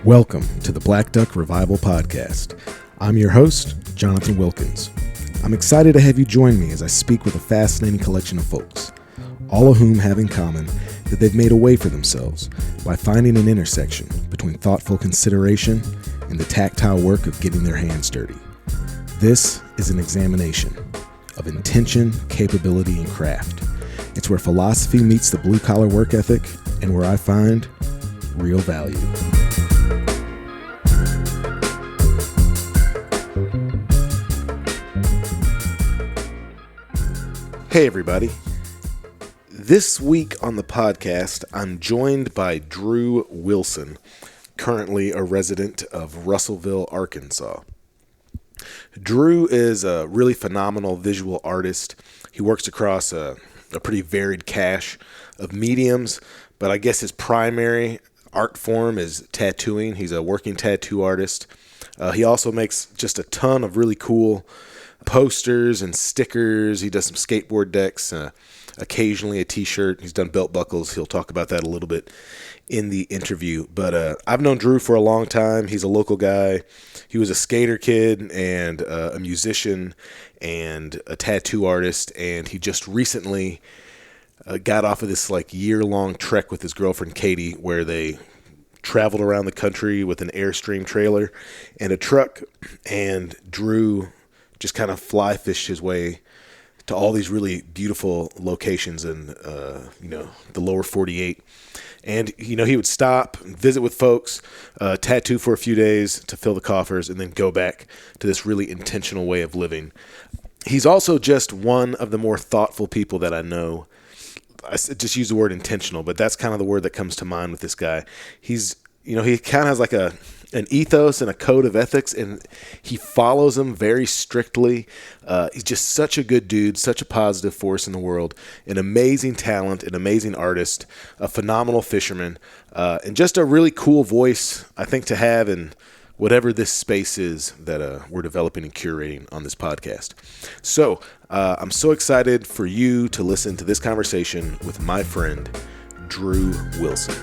Welcome to the Black Duck Revival Podcast. I'm your host, Jonathan Wilkins. I'm excited to have you join me as I speak with a fascinating collection of folks, all of whom have in common that they've made a way for themselves by finding an intersection between thoughtful consideration and the tactile work of getting their hands dirty. This is an examination of intention, capability, and craft. It's where philosophy meets the blue-collar work ethic and where I find real value. Hey everybody. This week on the podcast, I'm joined by Drew Wilson, currently a resident of Russellville, Arkansas. Drew is a really phenomenal visual artist. He works across a pretty varied cache of mediums, but I guess his primary art form is tattooing. He's a working tattoo artist. He also makes just a ton of really cool posters and stickers. He does some skateboard decks, occasionally a t-shirt. He's done belt buckles. He'll talk about that a little bit in the interview. But I've known Drew for a long time. He's a local guy. He was a skater kid and a musician and a tattoo artist. And he just recently got off of this year-long trek with his girlfriend Katie, where they traveled around the country with an Airstream trailer and a truck. And Drew just kind of fly fished his way to all these really beautiful locations in, the lower 48. And, he would stop and visit with folks, tattoo for a few days to fill the coffers, and then go back to this really intentional way of living. He's also just one of the more thoughtful people that I know. I just use the word intentional, but that's kind of the word that comes to mind with this guy. He's, he kind of has an ethos and a code of ethics, and he follows them very strictly. He's just such a good dude, such a positive force in the world, an amazing talent, an amazing artist, a phenomenal fisherman, and just a really cool voice, I think, to have in whatever this space is that we're developing and curating on this podcast. So I'm so excited for you to listen to this conversation with my friend, Drew Wilson.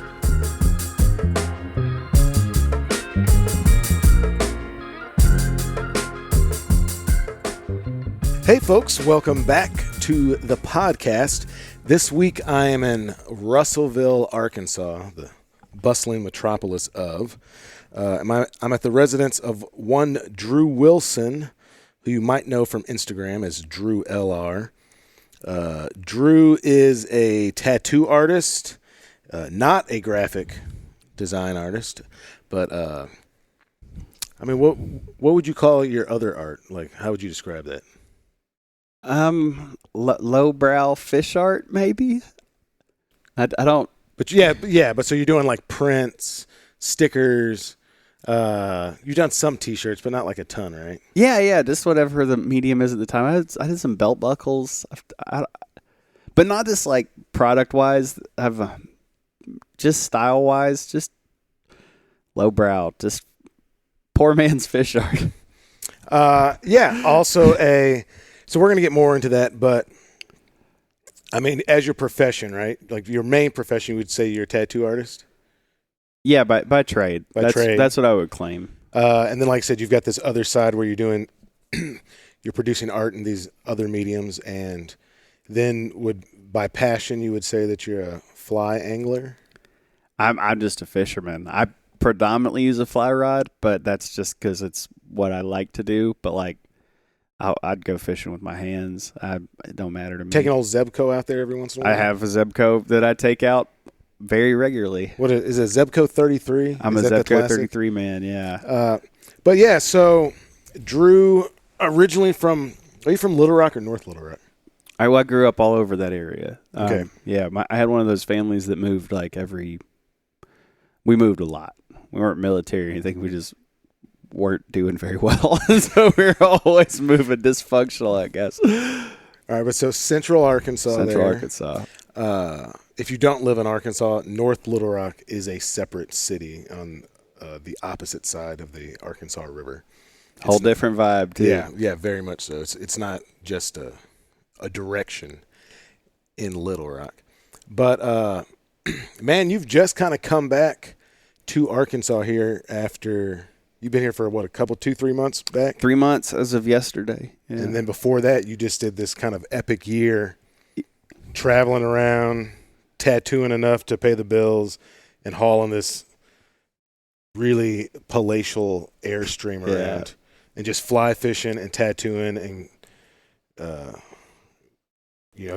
Hey folks, welcome back to the podcast. This week I am in Russellville, Arkansas, the bustling metropolis of. I'm at the residence of one Drew Wilson, who you might know from Instagram as Drew LR. Drew is a tattoo artist, not a graphic design artist, but what would you call your other art? How would you describe that? Lowbrow fish art, maybe. I don't. But But so you're doing prints, stickers. You've done some T-shirts, but not a ton, right? Yeah. Just whatever the medium is at the time. I did some belt buckles, but not just product wise. I've just style wise, just lowbrow, just poor man's fish art. Also So we're going to get more into that, but as your profession, right? Your main profession, you would say you're a tattoo artist? Yeah, by trade. That's what I would claim. And then, like I said, you've got this other side where you're producing art in these other mediums, and then by passion, you would say that you're a fly angler? I'm just a fisherman. I predominantly use a fly rod, but that's just because it's what I like to do. But I'd go fishing with my hands. It don't matter to me. Take an old Zebco out there every once in a while? I have a Zebco that I take out very regularly. What is it, Zebco 33? I'm a Zebco 33 man, yeah. So Drew, originally are you from Little Rock or North Little Rock? I grew up all over that area. Okay. I had one of those families that moved we moved a lot. We weren't military or anything. We just weren't doing very well. So we were always moving, dysfunctional, I guess. All right, but so Central Arkansas. Arkansas. If you don't live in Arkansas, North Little Rock is a separate city on the opposite side of the Arkansas River. Whole different vibe, too. Yeah, very much so. It's not just a direction in Little Rock. But, man, you've just kind of come back to Arkansas here after you've been here for what, a couple, 2-3 months back? 3 months as of yesterday. Yeah. And then before that, you just did this kind of epic year traveling around, tattooing enough to pay the bills, and hauling this really palatial Airstream around, and just fly fishing and tattooing and,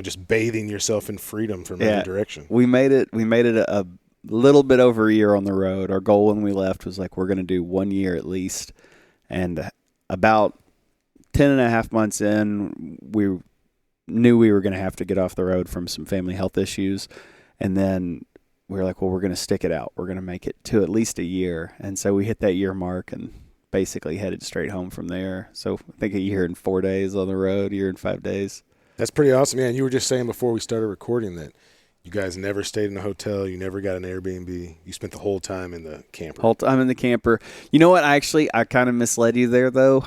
just bathing yourself in freedom from every direction. We made it a little bit over a year on the road. Our goal when we left was like, we're going to do 1 year at least. And about 10 and a half months in, we knew we were going to have to get off the road from some family health issues. And then we were like, well, we're going to stick it out. We're going to make it to at least a year. And so we hit that year mark and basically headed straight home from there. So I think a year and 4 days on the road, a year and 5 days. That's pretty awesome, man. You were just saying before we started recording that you guys never stayed in a hotel. You never got an Airbnb. You spent the whole time in the camper. Whole time in the camper. You know what? I kind of misled you there, though.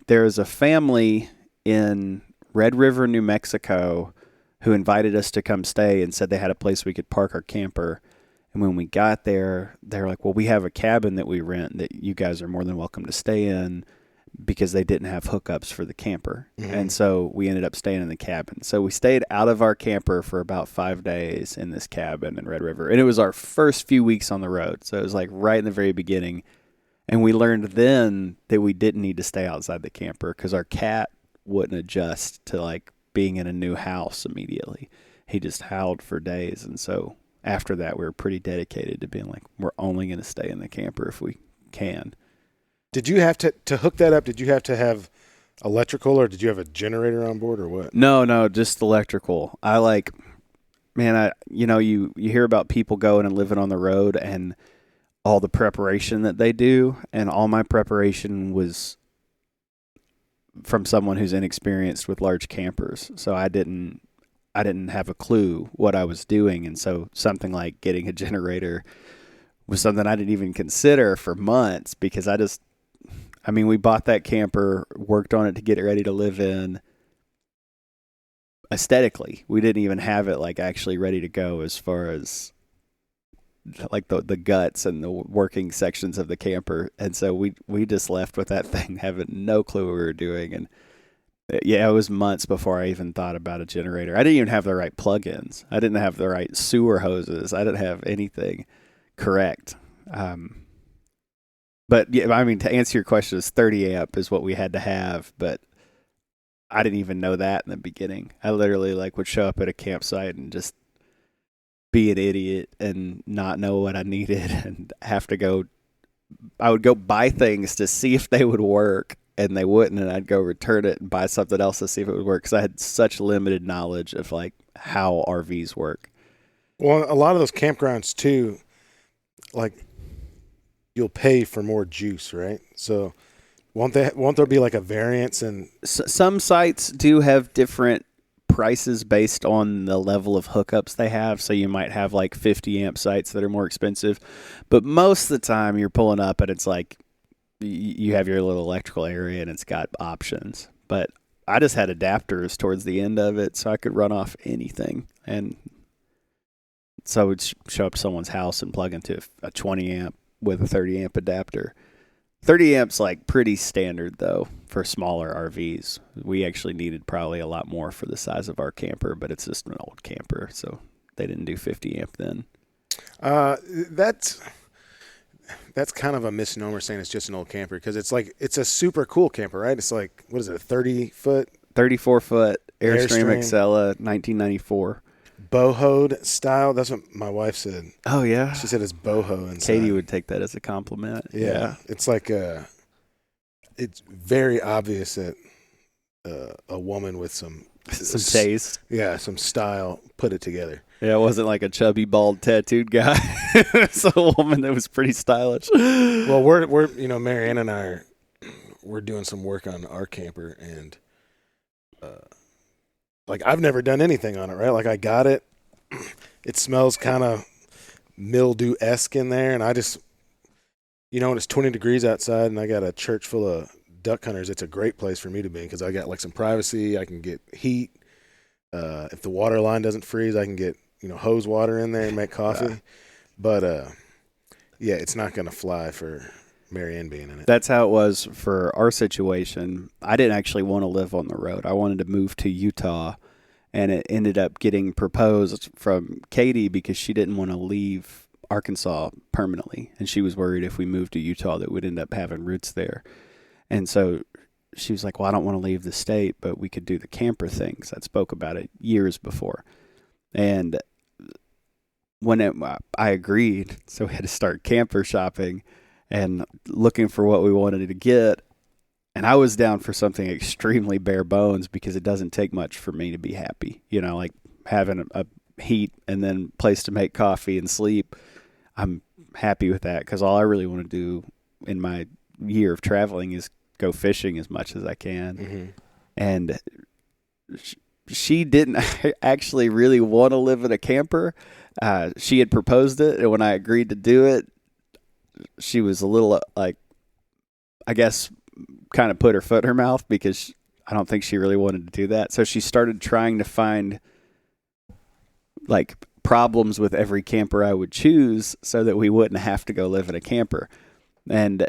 There is a family in Red River, New Mexico, who invited us to come stay and said they had a place we could park our camper. And when we got there, they were like, well, we have a cabin that we rent that you guys are more than welcome to stay in, because they didn't have hookups for the camper. Mm-hmm. And so we ended up staying in the cabin. So we stayed out of our camper for about 5 days in this cabin in Red River. And it was our first few weeks on the road. So it was like right in the very beginning. And we learned then that we didn't need to stay outside the camper because our cat wouldn't adjust to like being in a new house immediately. He just howled for days. And so after that, we were pretty dedicated to being like, we're only going to stay in the camper if we can. Did you have to hook that up? Did you have to have electrical, or did you have a generator on board, or what? No, just electrical. You hear about people going and living on the road and all the preparation that they do, and all my preparation was from someone who's inexperienced with large campers. So I didn't have a clue what I was doing, and so something like getting a generator was something I didn't even consider for months because we bought that camper, worked on it to get it ready to live in. Aesthetically, we didn't even have it like actually ready to go as far as like the guts and the working sections of the camper. And so we just left with that thing having no clue what we were doing. And it was months before I even thought about a generator. I didn't even have the right plugins. I didn't have the right sewer hoses. I didn't have anything correct. But to answer your question, it's 30 amp is what we had to have, but I didn't even know that in the beginning. I literally would show up at a campsite and just be an idiot and not know what I needed and I would go buy things to see if they would work, and they wouldn't, and I'd go return it and buy something else to see if it would work because I had such limited knowledge of how RVs work. Well, a lot of those campgrounds too, you'll pay for more juice, right? So won't there be a variance? And some sites do have different prices based on the level of hookups they have. So you might have 50 amp sites that are more expensive, but most of the time you're pulling up and it's you have your little electrical area and it's got options. But I just had adapters towards the end of it so I could run off anything. And so I would show up to someone's house and plug into a 20 amp with a 30 amp adapter. 30 amps pretty standard though for smaller RVs. We actually needed probably a lot more for the size of our camper, but it's just an old camper, so they didn't do 50 amp then. That's kind of a misnomer saying it's just an old camper, because it's a super cool camper, right? It's what is it, a 34-foot Airstream Excella 1994. Bohoed style. That's what my wife said. Oh yeah, she said it's boho inside. Katie would take that as a compliment. Yeah. It's it's very obvious that a woman with some taste, some style put it together. Yeah, it wasn't like a chubby, bald, tattooed guy. It's a woman that was pretty stylish. Well, we're Marianne and I we're doing some work on our camper, and I've never done anything on it, right? I got it. It smells kind of mildew-esque in there, and I just, when it's 20 degrees outside and I got a church full of duck hunters, it's a great place for me to be because I got some privacy. I can get heat. If the water line doesn't freeze, I can get hose water in there and make coffee. But Yeah, it's not going to fly for Marianne being in it. That's how it was for our situation. I didn't actually want to live on the road. I wanted to move to Utah, and it ended up getting proposed from Katie because she didn't want to leave Arkansas permanently, and she was worried if we moved to Utah that we'd end up having roots there. And so she was like, well, I don't want to leave the state, but we could do the camper things. I spoke about it years before. And I agreed, so we had to start camper shopping and looking for what we wanted to get. And I was down for something extremely bare bones because it doesn't take much for me to be happy. You know, like having a heat and then place to make coffee and sleep. I'm happy with that because all I really want to do in my year of traveling is go fishing as much as I can. Mm-hmm. And she didn't actually really want to live in a camper. She had proposed it, and when I agreed to do it, she was a little like, I guess, kind of put her foot in her mouth because I don't think she really wanted to do that. So she started trying to find like problems with every camper I would choose so that we wouldn't have to go live in a camper. And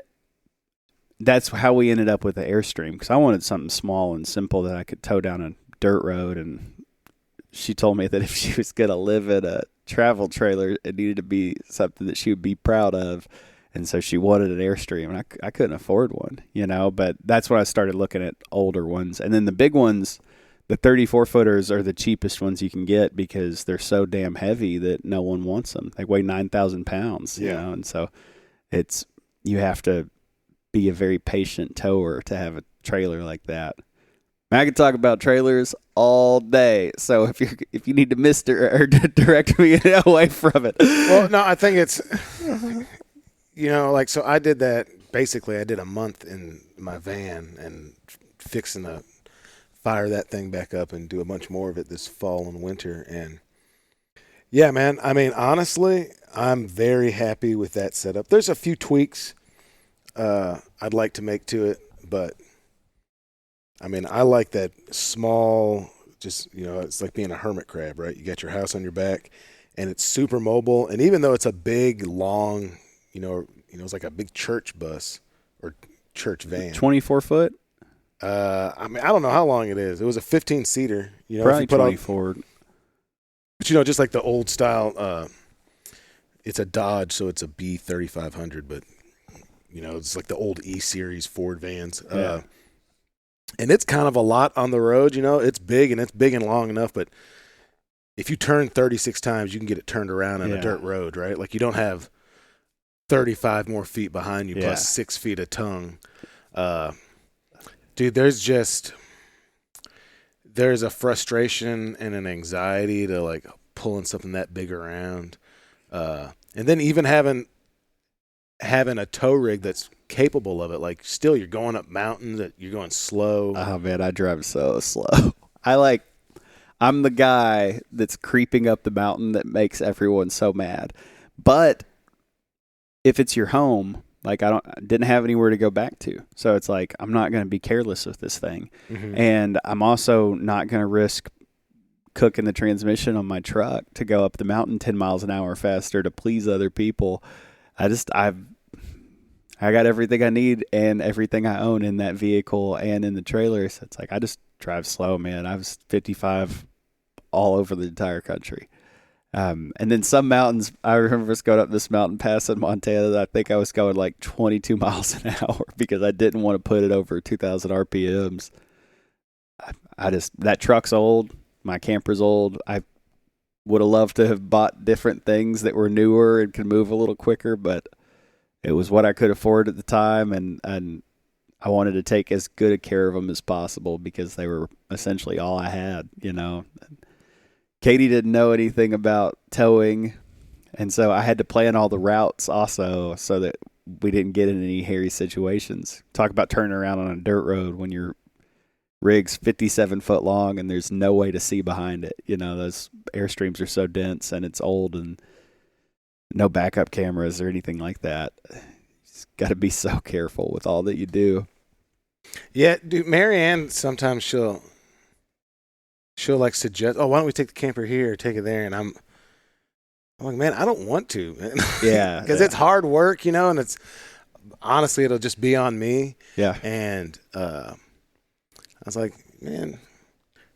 that's how we ended up with the Airstream, because I wanted something small and simple that I could tow down a dirt road. And she told me that if she was going to live in a travel trailer, it needed to be something that she would be proud of. And so she wanted an Airstream, and I couldn't afford one, you know, but that's when I started looking at older ones. And then the big ones, the 34-footers are the cheapest ones you can get because they're so damn heavy that no one wants them. They weigh 9,000 pounds, you know, and so you have to be a very patient tower to have a trailer like that. I can talk about trailers all day, so if you need to direct me away from it. Well, no, I think it's, you know, like, so I did that, basically I did a month in my van and fixing to fire that thing back up and do a bunch more of it this fall and winter. And yeah, man, I mean, honestly, I'm very happy with that setup. There's a few tweaks I'd like to make to it, but I mean, I like that small, just, you know, it's like being a hermit crab, right? You got your house on your back and it's super mobile. And even though it's a big, long, you know, it's like a big church bus or church van. 24-foot? I mean, I don't know how long it is. It was a 15-seater. You know, probably if you put 24. But, you know, just like the old style, it's a Dodge, so it's a B3500, but, you know, it's like the old E-Series Ford vans. Yeah. And it's kind of a lot on the road, you know. It's big and long enough, but if you turn 36 times, you can get it turned around on a dirt road, right? Like, you don't have 35 more feet behind you plus 6 feet of tongue. Dude, there's a frustration and an anxiety to, like, pulling something that big around. And then even having a tow rig that's capable of it, like, still you're going up mountains, you're going slow. Oh man, I drive so slow. I'm the guy that's creeping up the mountain that makes everyone so mad. But if it's your home, like, I didn't have anywhere to go back to, so it's like I'm not going to be careless with this thing. Mm-hmm. And I'm also not going to risk cooking the transmission on my truck to go up the mountain 10 miles an hour faster to please other people. I got everything I need and everything I own in that vehicle and in the trailer. So it's like, I just drive slow, man. I was 55 all over the entire country. And then some mountains, I remember us going up this mountain pass in Montana that I think I was going like 22 miles an hour because I didn't want to put it over 2,000 RPMs. That truck's old. My camper's old. I would have loved to have bought different things that were newer and could move a little quicker, but it was what I could afford at the time, and I wanted to take as good a care of them as possible because they were essentially all I had, you know. Katie didn't know anything about towing, and so I had to plan all the routes also so that we didn't get in any hairy situations. Talk about turning around on a dirt road when your rig's 57 foot long and there's no way to see behind it. You know, those Airstreams are so dense and it's old and no backup cameras or anything like that. You just got to be so careful with all that you do. Yeah, dude, Marianne, sometimes she'll like suggest, oh, why don't we take the camper here or take it there? And I'm like, man, I don't want to, man. Yeah. Because Yeah. it's hard work, and it's honestly, it'll just be on me. Yeah. And I was like, man,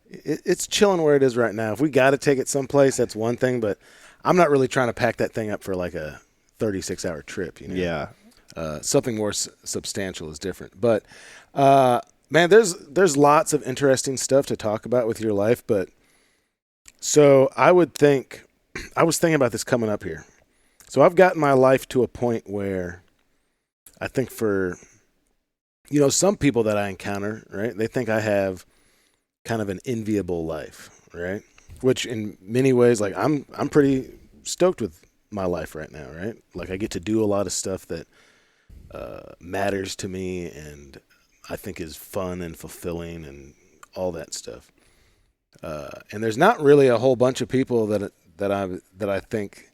it's chilling where it is right now. If we got to take it someplace, that's one thing, but I'm not really trying to pack that thing up for like a 36-hour trip, Yeah. Something more substantial is different. But, man, there's lots of interesting stuff to talk about with your life. But so I was thinking about this coming up here. So I've gotten my life to a point where I think for, some people that I encounter, right, they think I have kind of an enviable life, right? Which in many ways, like I'm pretty stoked with my life right now, right? Like I get to do a lot of stuff that matters to me and I think is fun and fulfilling and all that stuff. And there's not really a whole bunch of people that I think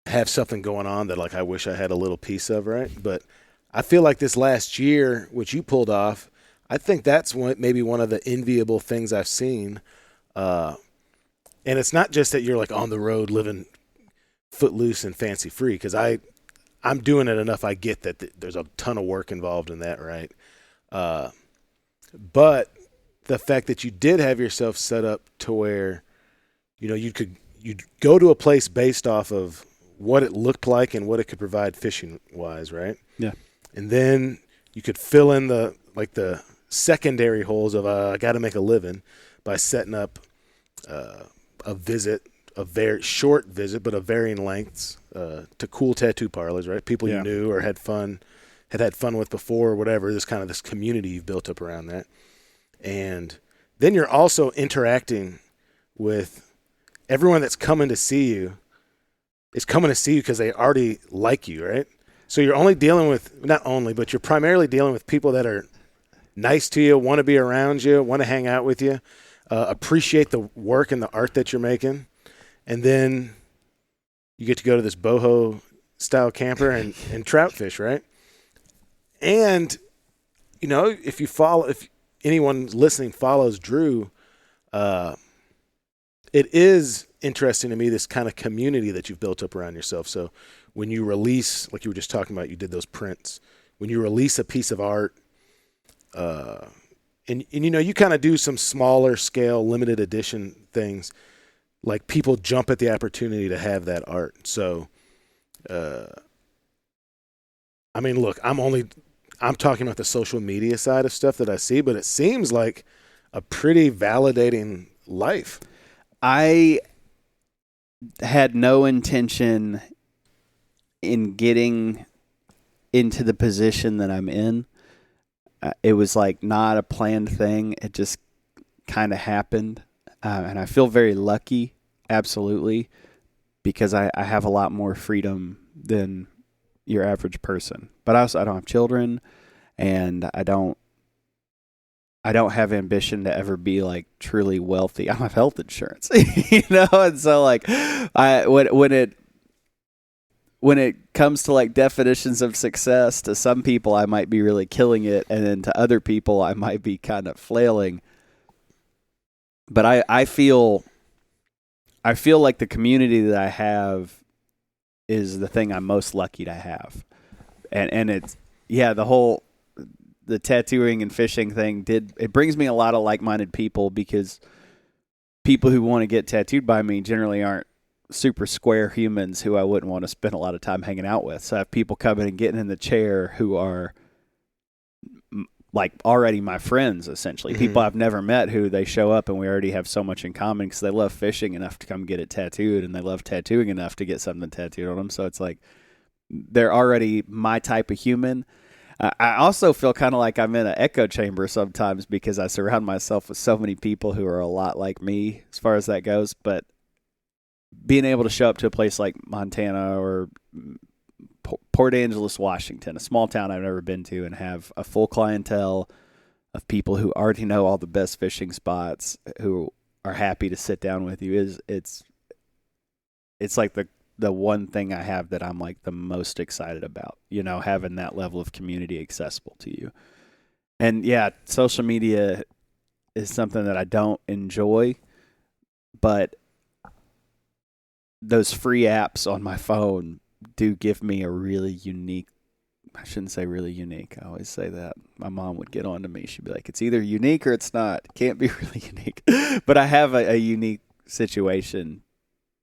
have something going on that like I wish I had a little piece of, right? But I feel like this last year, which you pulled off, I think that's maybe one of the enviable things I've seen. And it's not just that you're like on the road living footloose and fancy free, because I'm doing it enough. I get that there's a ton of work involved in that, right? But the fact that you did have yourself set up to where, you'd go to a place based off of what it looked like and what it could provide fishing wise, right? Yeah. And then you could fill in the secondary holes of I got to make a living by setting up a visit, a very short visit, but of varying lengths to cool tattoo parlors, right? People you knew or had had fun with before or whatever. This community you've built up around that. And then you're also interacting with everyone that's coming to see you is coming to see you because they already like you, right? So you're only dealing with, not only, but you're primarily dealing with people that are nice to you, want to be around you, want to hang out with you, appreciate the work and the art that you're making. And then you get to go to this boho style camper and trout fish, right? And, if anyone listening follows Drew, it is interesting to me, this kind of community that you've built up around yourself. So when you release, like you were just talking about, you did those prints. When you release a piece of art, and you kind of do some smaller scale, limited edition things, like people jump at the opportunity to have that art. So, I mean, look, I'm talking about the social media side of stuff that I see, but it seems like a pretty validating life. I had no intention in getting into the position that I'm in. It was like not a planned thing. It just kind of happened. And I feel very lucky, absolutely, because I have a lot more freedom than your average person. But I don't have children, and I don't have ambition to ever be like truly wealthy. I don't have health insurance, and so like when it comes to like definitions of success, to some people I might be really killing it, and then to other people I might be kind of flailing. But I feel like the community that I have is the thing I'm most lucky to have. And it's the tattooing and fishing thing it brings me a lot of like-minded people, because people who want to get tattooed by me generally aren't super square humans who I wouldn't want to spend a lot of time hanging out with. So I have people coming and getting in the chair who are like already my friends, essentially. Mm-hmm. People I've never met who they show up and we already have so much in common because they love fishing enough to come get it tattooed, and they love tattooing enough to get something tattooed on them. So it's like they're already my type of human. I also feel kind of like I'm in an echo chamber sometimes because I surround myself with so many people who are a lot like me as far as that goes. But being able to show up to a place like Montana or Port Angeles, Washington, a small town I've never been to, and have a full clientele of people who already know all the best fishing spots, who are happy to sit down with you, it's like the one thing I have that I'm like the most excited about, having that level of community accessible to you. And yeah, social media is something that I don't enjoy, but those free apps on my phone do give me a really unique. I shouldn't say really unique. I always say that. My mom would get on to me. She'd be like, it's either unique or it's not. It can't be really unique. But I have a unique situation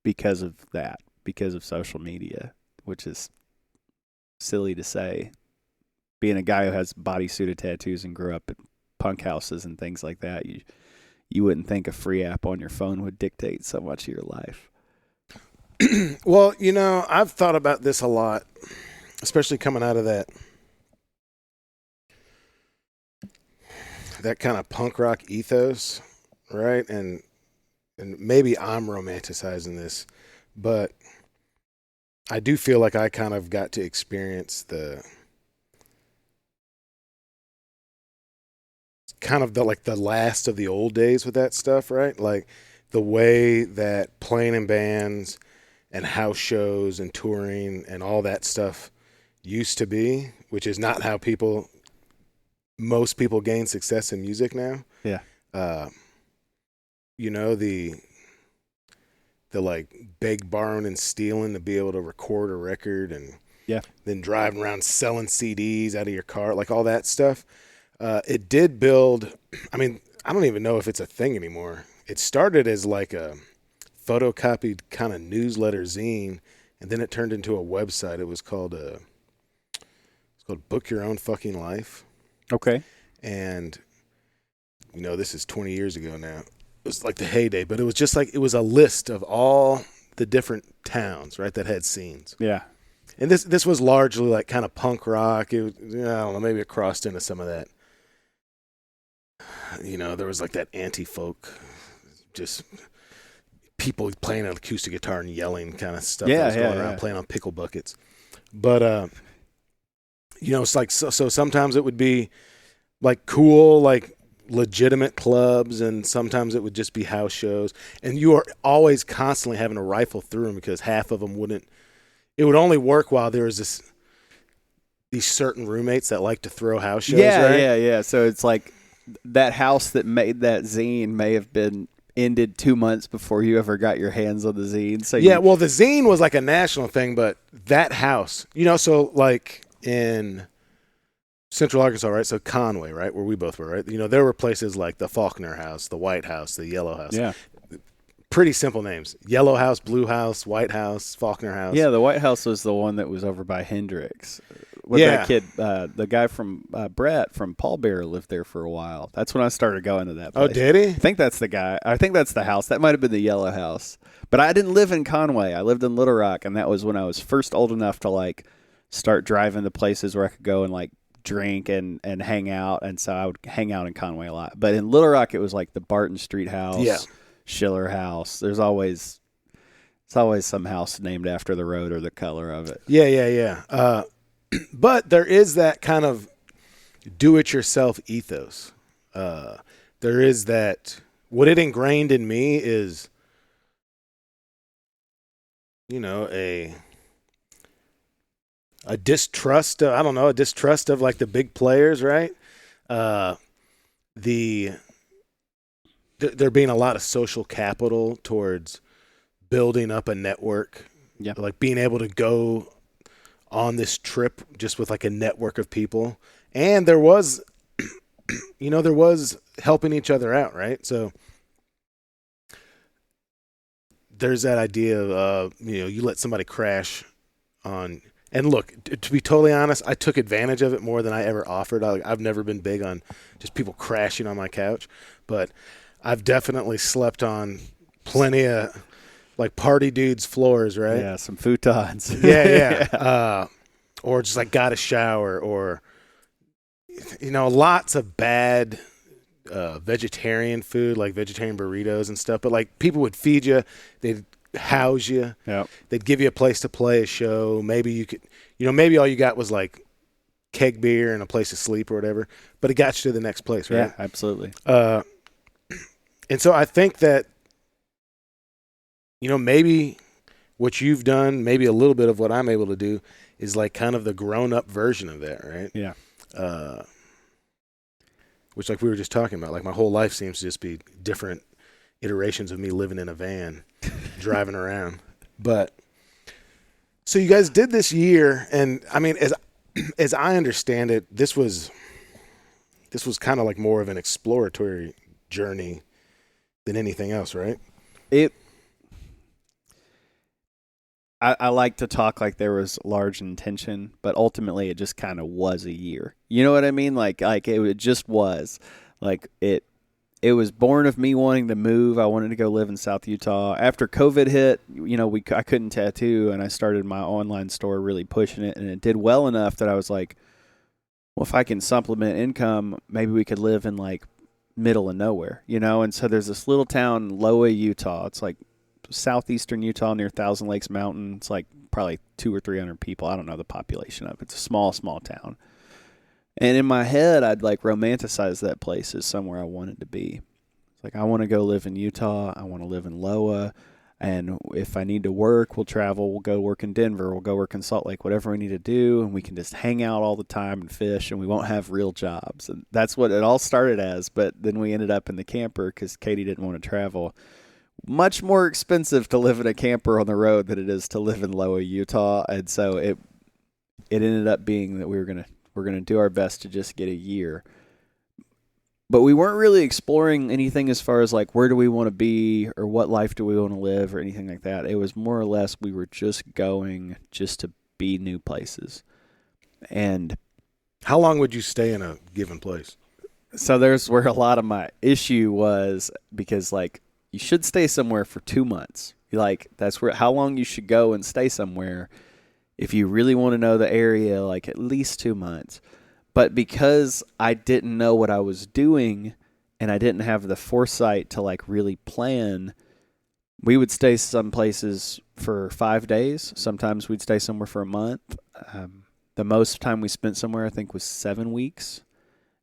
because of that, because of social media, which is silly to say. Being a guy who has bodysuited tattoos and grew up in punk houses and things like that, you wouldn't think a free app on your phone would dictate so much of your life. Well, I've thought about this a lot, especially coming out of that kind of punk rock ethos, right? And maybe I'm romanticizing this, but I do feel like I kind of got to experience the kind of the last of the old days with that stuff, right? Like the way that playing in bands and house shows and touring and all that stuff used to be, which is not how most people gain success in music now. Yeah. The like beg, borrowing, and stealing to be able to record a record, and then driving around selling CDs out of your car, like all that stuff. It did build. I mean, I don't even know if it's a thing anymore. It started as like a photocopied kind of newsletter zine, and then it turned into a website. It was called Book Your Own Fucking Life. Okay. And this is 20 years ago now. It was like the heyday, but it was just like, it was a list of all the different towns, right, that had scenes. Yeah. And this was largely like kind of punk rock. It was, I don't know, maybe it crossed into some of that. There was like that anti-folk, just people playing an acoustic guitar and yelling kind of stuff that was going around, playing on pickle buckets. But, it's like, so sometimes it would be like cool, like legitimate clubs, and sometimes it would just be house shows. And you are always constantly having to rifle through them because half of them it would only work while there was these certain roommates that like to throw house shows. Right? Yeah. So it's like that house that made that zine may have been ended 2 months before you ever got your hands on the zine. So well, the zine was like a national thing, but that house, so like in Central Arkansas, right? So Conway, right, where we both were, right? There were places like the Faulkner House, the White House, the Yellow House. Yeah. Pretty simple names. Yellow House, Blue House, White House, Faulkner House. Yeah, the White House was the one that was over by Hendrix. That kid, the guy from Brett from Paul Bearer lived there for a while. That's when I started going to that place. Oh, did he? I think that's the guy. I think that's the house. That might have been the Yellow House. But I didn't live in Conway. I lived in Little Rock, and that was when I was first old enough to like start driving to places where I could go and like drink and hang out. And so I would hang out in Conway a lot. But in Little Rock, it was like the Barton Street House, Schiller House. There's always some house named after the road or the color of it. Yeah. But there is that kind of do-it-yourself ethos. There is that. What it ingrained in me is, a distrust. A distrust of like the big players, right? There being a lot of social capital towards building up a network. Yeah. Like being able to go on this trip just with like a network of people. And there was, there was helping each other out, right? So there's that idea of, you let somebody crash on. And look, to be totally honest, I took advantage of it more than I ever offered. I've never been big on just people crashing on my couch, but I've definitely slept on plenty of like party dudes' floors, right? Yeah, some futons. Yeah. Or just like got a shower, or lots of bad vegetarian food, like vegetarian burritos and stuff. But like people would feed you, they'd house you, they'd give you a place to play a show. Maybe you could, maybe all you got was like keg beer and a place to sleep or whatever, but it got you to the next place, right? Yeah, absolutely. And so I think that, maybe what you've done, maybe a little bit of what I'm able to do is like kind of the grown-up version of that, right? Yeah. Which, like we were just talking about, like my whole life seems to just be different iterations of me living in a van, driving around. But so you guys did this year, and I mean, as I understand it, this was kind of like more of an exploratory journey than anything else, right? I like to talk like there was large intention, but ultimately it just kind of was a year. You know what I mean? Like it just was. Like it was born of me wanting to move. I wanted to go live in South Utah. After COVID hit, I couldn't tattoo, and I started my online store really pushing it, and it did well enough that I was like, well, if I can supplement income, maybe we could live in like middle of nowhere, And so there's this little town, Loa, Utah. It's like southeastern Utah near Thousand Lakes Mountain. It's like probably 200 or 300 people. I don't know the population of it. It's a small town. And in my head, I'd like romanticize that place as somewhere I wanted to be. It's like, I want to go live in Utah. I want to live in Loa. And if I need to work, we'll travel. We'll go work in Denver. We'll go work in Salt Lake, whatever we need to do. And we can just hang out all the time and fish, and we won't have real jobs. And that's what it all started as. But then we ended up in the camper because Katie didn't want to travel. Much more expensive to live in a camper on the road than it is to live in Loa, Utah. And so it ended up being that we're gonna do our best to just get a year. But we weren't really exploring anything as far as like where do we want to be or what life do we want to live or anything like that. It was more or less we were just going just to be new places. And how long would you stay in a given place? So there's where a lot of my issue was, because like you should stay somewhere for 2 months. Like that's how long you should go and stay somewhere. If you really want to know the area, like at least 2 months. But because I didn't know what I was doing and I didn't have the foresight to like really plan, we would stay some places for 5 days. Sometimes we'd stay somewhere for a month. The most time we spent somewhere, I think, was 7 weeks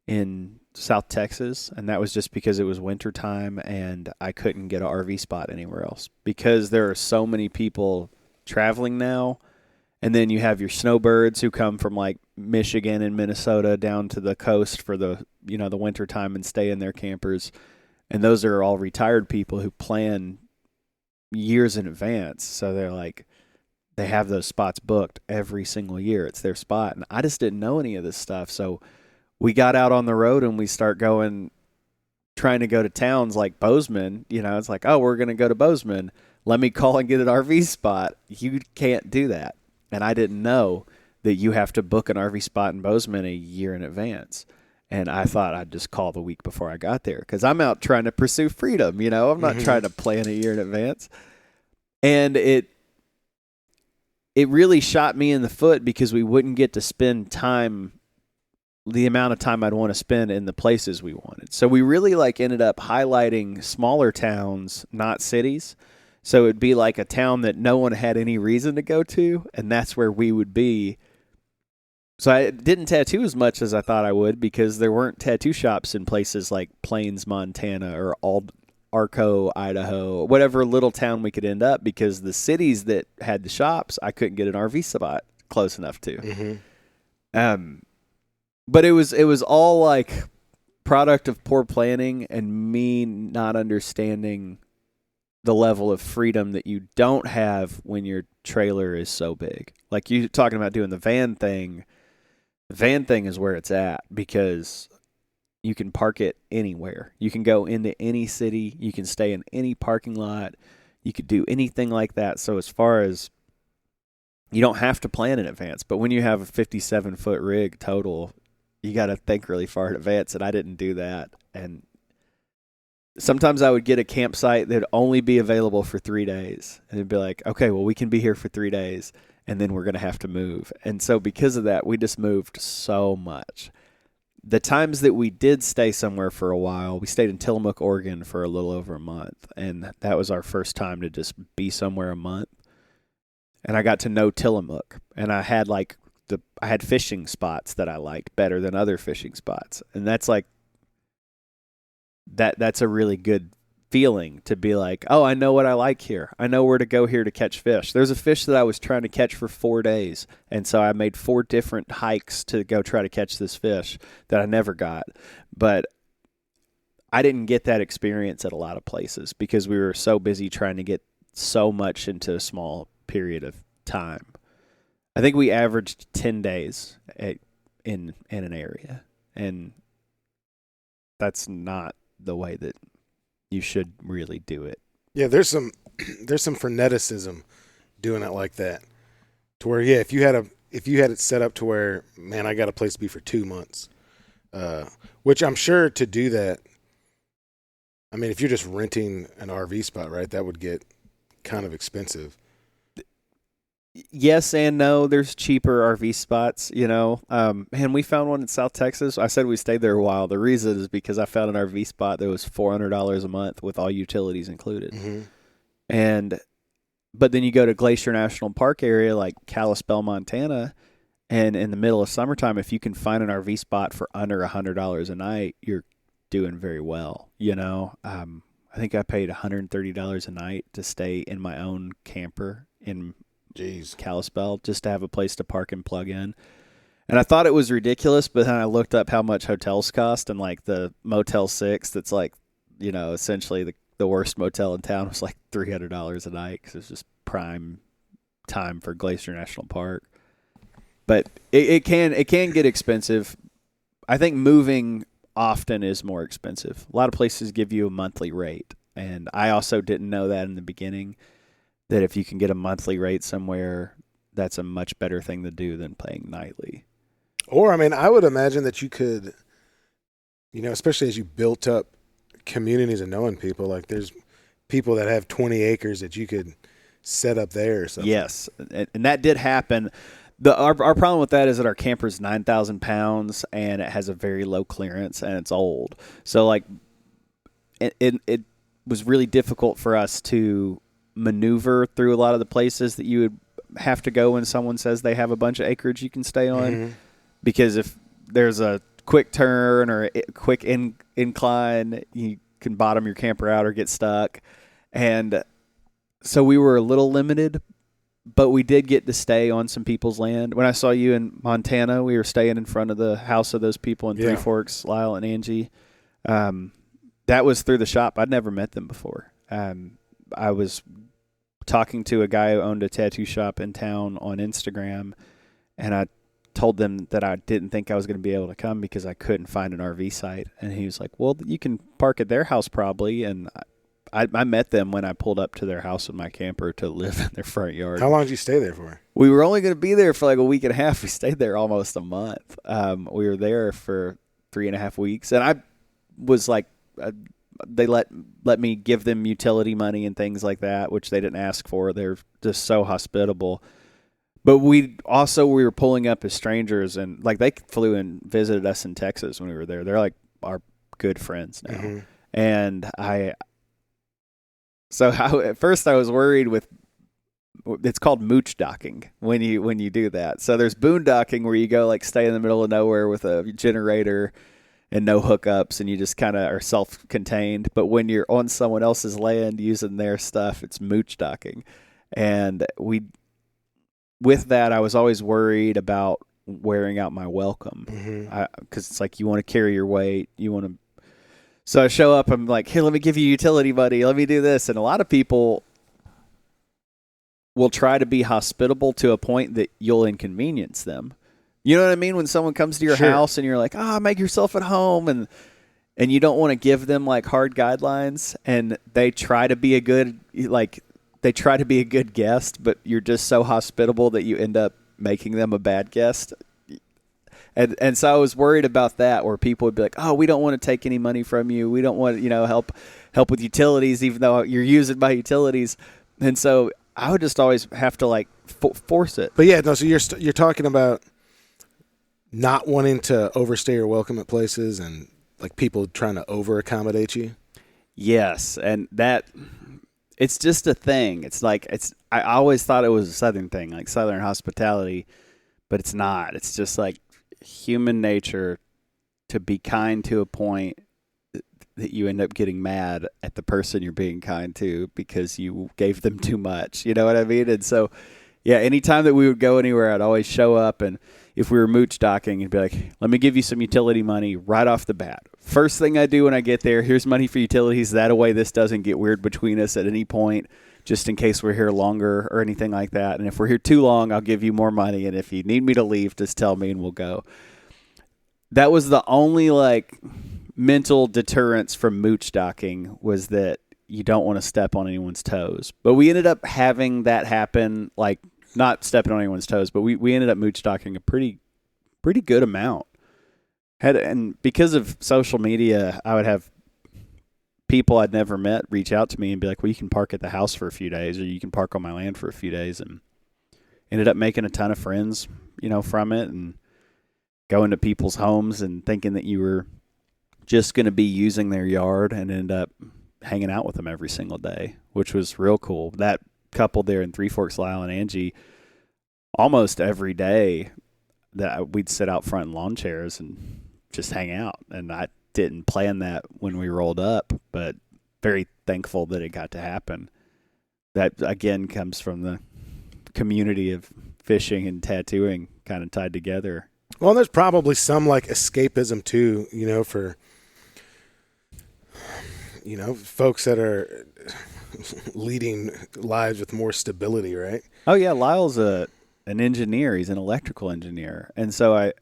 in South Texas. And that was just because it was winter time and I couldn't get an RV spot anywhere else. Because there are so many people traveling now. And then you have your snowbirds who come from like Michigan and Minnesota down to the coast for the winter time and stay in their campers. And those are all retired people who plan years in advance. So they're like, they have those spots booked every single year. It's their spot. And I just didn't know any of this stuff. So we got out on the road and we start trying to go to towns like Bozeman. It's like, oh, we're going to go to Bozeman. Let me call and get an RV spot. You can't do that. And I didn't know that you have to book an RV spot in Bozeman a year in advance. And I thought I'd just call the week before I got there because I'm out trying to pursue freedom. I'm not trying to plan a year in advance. And it really shot me in the foot because we wouldn't get to spend time, the amount of time I'd want to spend in the places we wanted. So we really ended up highlighting smaller towns, not cities. So it'd be like a town that no one had any reason to go to, and that's where we would be. So I didn't tattoo as much as I thought I would because there weren't tattoo shops in places like Plains, Montana, or Arco, Idaho, whatever little town we could end up, because the cities that had the shops, I couldn't get an RV spot close enough to. Mm-hmm. But it was all like product of poor planning and me not understanding the level of freedom that you don't have when your trailer is so big. Like you talking about doing the van thing. The van thing is where it's at because you can park it anywhere. You can go into any city. You can stay in any parking lot. You could do anything like that. So as far as you don't have to plan in advance, but when you have a 57-foot rig total, you got to think really far in advance, and I didn't do that. And sometimes I would get a campsite that would only be available for 3 days. And it'd be like, okay, well, we can be here for 3 days, and then we're going to have to move. And so because of that, we just moved so much. The times that we did stay somewhere for a while, we stayed in Tillamook, Oregon for a little over a month. And that was our first time to just be somewhere a month. And I got to know Tillamook. And I had I had fishing spots that I liked better than other fishing spots. And that's like, that's a really good feeling to be like, oh, I know what I like here. I know where to go here to catch fish. There's a fish that I was trying to catch for 4 days. And so I made 4 different hikes to go try to catch this fish that I never got. But I didn't get that experience at a lot of places because we were so busy trying to get so much into a small period of time. I think we averaged 10 days in an area, and that's not the way that you should really do it. Yeah, there's some freneticism doing it like that. To where, yeah, if you had it set up to where, man, I got a place to be for 2 months, which I'm sure to do that, I mean, if you're just renting an RV spot, right, that would get kind of expensive. Yes and no. There's cheaper RV spots, and we found one in South Texas. I said we stayed there a while. The reason is because I found an RV spot that was $400 a month with all utilities included. Mm-hmm. But then you go to Glacier National Park area like Kalispell, Montana, and in the middle of summertime, if you can find an RV spot for under $100 a night, you're doing very well. I think I paid $130 a night to stay in my own camper in Kalispell, just to have a place to park and plug in. And I thought it was ridiculous, but then I looked up how much hotels cost, and like the Motel 6, that's like, essentially the worst motel in town, was like $300 a night because it's just prime time for Glacier National Park. But it can get expensive. I think moving often is more expensive. A lot of places give you a monthly rate, and I also didn't know that in the beginning, that if you can get a monthly rate somewhere, that's a much better thing to do than paying nightly. Or, I mean, I would imagine that you could, especially as you built up communities and knowing people, like there's people that have 20 acres that you could set up there or something. Yes, and that did happen. Our problem with that is that our camper's 9,000 pounds, and it has a very low clearance, and it's old. So, like, it was really difficult for us to maneuver through a lot of the places that you would have to go when someone says they have a bunch of acreage you can stay on. Mm-hmm. Because if there's a quick turn or a quick incline, you can bottom your camper out or get stuck. And so we were a little limited, but we did get to stay on some people's land. When I saw you in Montana, we were staying in front of the house of those people in Three Forks, Lyle and Angie. That was through the shop. I'd never met them before. I was talking to a guy who owned a tattoo shop in town on Instagram, and I told them that I didn't think I was going to be able to come because I couldn't find an RV site. And he was like, well, you can park at their house probably. And I met them when I pulled up to their house with my camper to live in their front yard. How long did you stay there for? We were only going to be there for like a week and a half. We stayed there almost a month. We were there for 3.5 weeks. And I was like, they let me give them utility money and things like that, which they didn't ask for. They're just so hospitable. But we were pulling up as strangers, and like they flew and visited us in Texas when we were there. They're like our good friends now. Mm-hmm. And at first I was worried with, it's called mooch docking when you do that. So there's boondocking where you go like stay in the middle of nowhere with a generator and no hookups, and you just kind of are self-contained. But when you're on someone else's land using their stuff, it's mooch docking. And with that, I was always worried about wearing out my welcome, because it's like you want to carry your weight, So I show up, I'm like, here, let me give you utility money, let me do this. And a lot of people will try to be hospitable to a point that you'll inconvenience them. You know what I mean? When someone comes to your house and you're like, make yourself at home, and you don't want to give them like hard guidelines, and they try to be a good guest, but you're just so hospitable that you end up making them a bad guest. And so I was worried about that, where people would be like, we don't want to take any money from you. We don't want to, help with utilities, even though you're using my utilities. And so I would just always have to like force it. But yeah, no, so you're talking about not wanting to overstay your welcome at places and like people trying to over accommodate you. Yes. And that, it's just a thing. It's like, I always thought it was a Southern thing, like Southern hospitality, but it's not. It's just like human nature to be kind to a point that you end up getting mad at the person you're being kind to because you gave them too much. You know what I mean? And so, yeah, anytime that we would go anywhere, I'd always show up, and if we were mooch docking, it'd be like, let me give you some utility money right off the bat. First thing I do when I get there, here's money for utilities. That way this doesn't get weird between us at any point. just in case we're here longer or anything like that. And if we're here too long, I'll give you more money. And if you need me to leave, just tell me and we'll go. That was the only like mental deterrence from mooch docking, was that you don't want to step on anyone's toes. But we ended up having that happen, like not stepping on anyone's toes, but we ended up mooch docking a pretty good amount. And because of social media, I would have people I'd never met reach out to me and be like, well, you can park at the house for a few days, or you can park on my land for a few days. And ended up making a ton of friends, from it, and going to people's homes and thinking that you were just going to be using their yard, and end up hanging out with them every single day, which was real cool. That couple there in Three Forks, Lyle and Angie, almost every day that we'd sit out front in lawn chairs and just hang out. And I didn't plan that when we rolled up, but very thankful that it got to happen. That, again, comes from the community of fishing and tattooing kind of tied together. Well, there's probably some like escapism too, for folks that are leading lives with more stability, right? Oh yeah, Lyle's an engineer. He's an electrical engineer, and so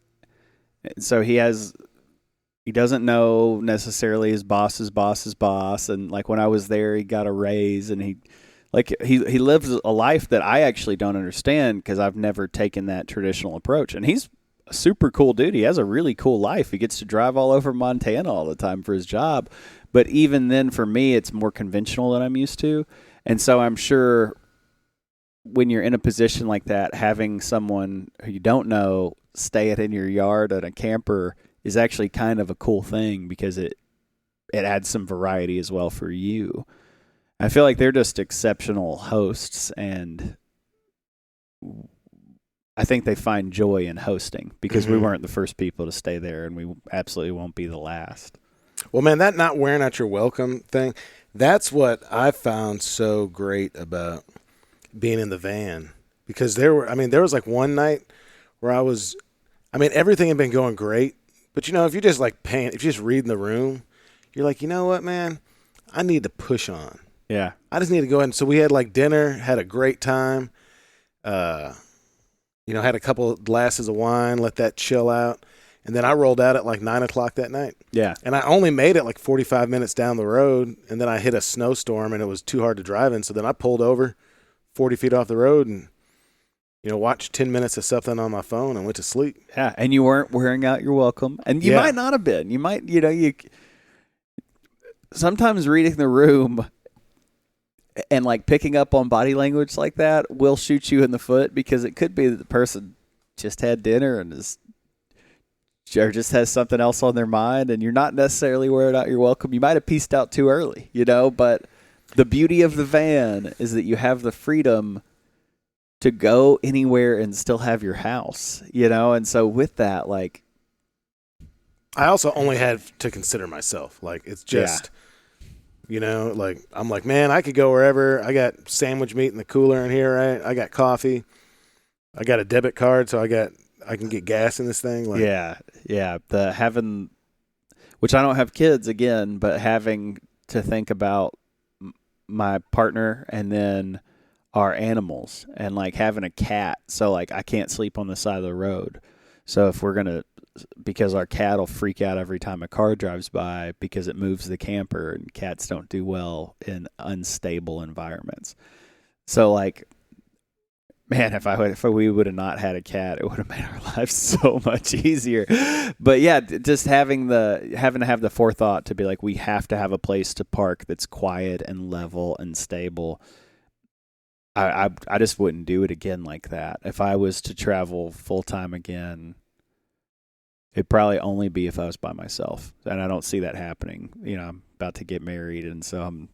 he doesn't know necessarily his boss's boss's boss. And like when I was there, he got a raise, and he lives a life that I actually don't understand, because I've never taken that traditional approach. And he's a super cool dude. He has a really cool life. He gets to drive all over Montana all the time for his job. But even then, for me, it's more conventional than I'm used to. And so I'm sure when you're in a position like that, having someone who you don't know stay in your yard at a camper is actually kind of a cool thing, because it adds some variety as well for you. I feel like they're just exceptional hosts, and I think they find joy in hosting, because we weren't the first people to stay there, and we absolutely won't be the last. Well, man, that not wearing out your welcome thing, that's what I found so great about being in the van. Because there was like one night where everything had been going great. But, if you're just like if you're just reading the room, you're like, you know what, man, I need to push on. Yeah. I just need to go ahead. And so we had like dinner, had a great time, had a couple of glasses of wine, let that chill out. And then I rolled out at like 9 o'clock that night. Yeah. And I only made it like 45 minutes down the road. And then I hit a snowstorm, and it was too hard to drive in. So then I pulled over 40 feet off the road and, watched 10 minutes of something on my phone and went to sleep. Yeah. And you weren't wearing out your welcome. And you might not have been. You might, sometimes reading the room and like picking up on body language like that will shoot you in the foot, because it could be that the person just had dinner and or just has something else on their mind, and you're not necessarily wearing out your welcome. You might have pieced out too early, but the beauty of the van is that you have the freedom to go anywhere and still have your house, and so with that, like, I also only had to consider myself. Like, it's just, like, I'm like, man, I could go wherever. I got sandwich meat in the cooler in here, right? I got coffee. I got a debit card, so I can get gas in this thing. Like, yeah. Which I don't have kids again, but having to think about my partner and then our animals, and like having a cat. So like I can't sleep on the side of the road. So if because our cat will freak out every time a car drives by, because it moves the camper, and cats don't do well in unstable environments. So like, man, if we would have not had a cat, it would have made our lives so much easier. But yeah, just having to have the forethought to be like, we have to have a place to park that's quiet and level and stable. I just wouldn't do it again like that. If I was to travel full time again, it'd probably only be if I was by myself, and I don't see that happening. I'm about to get married, and so I'm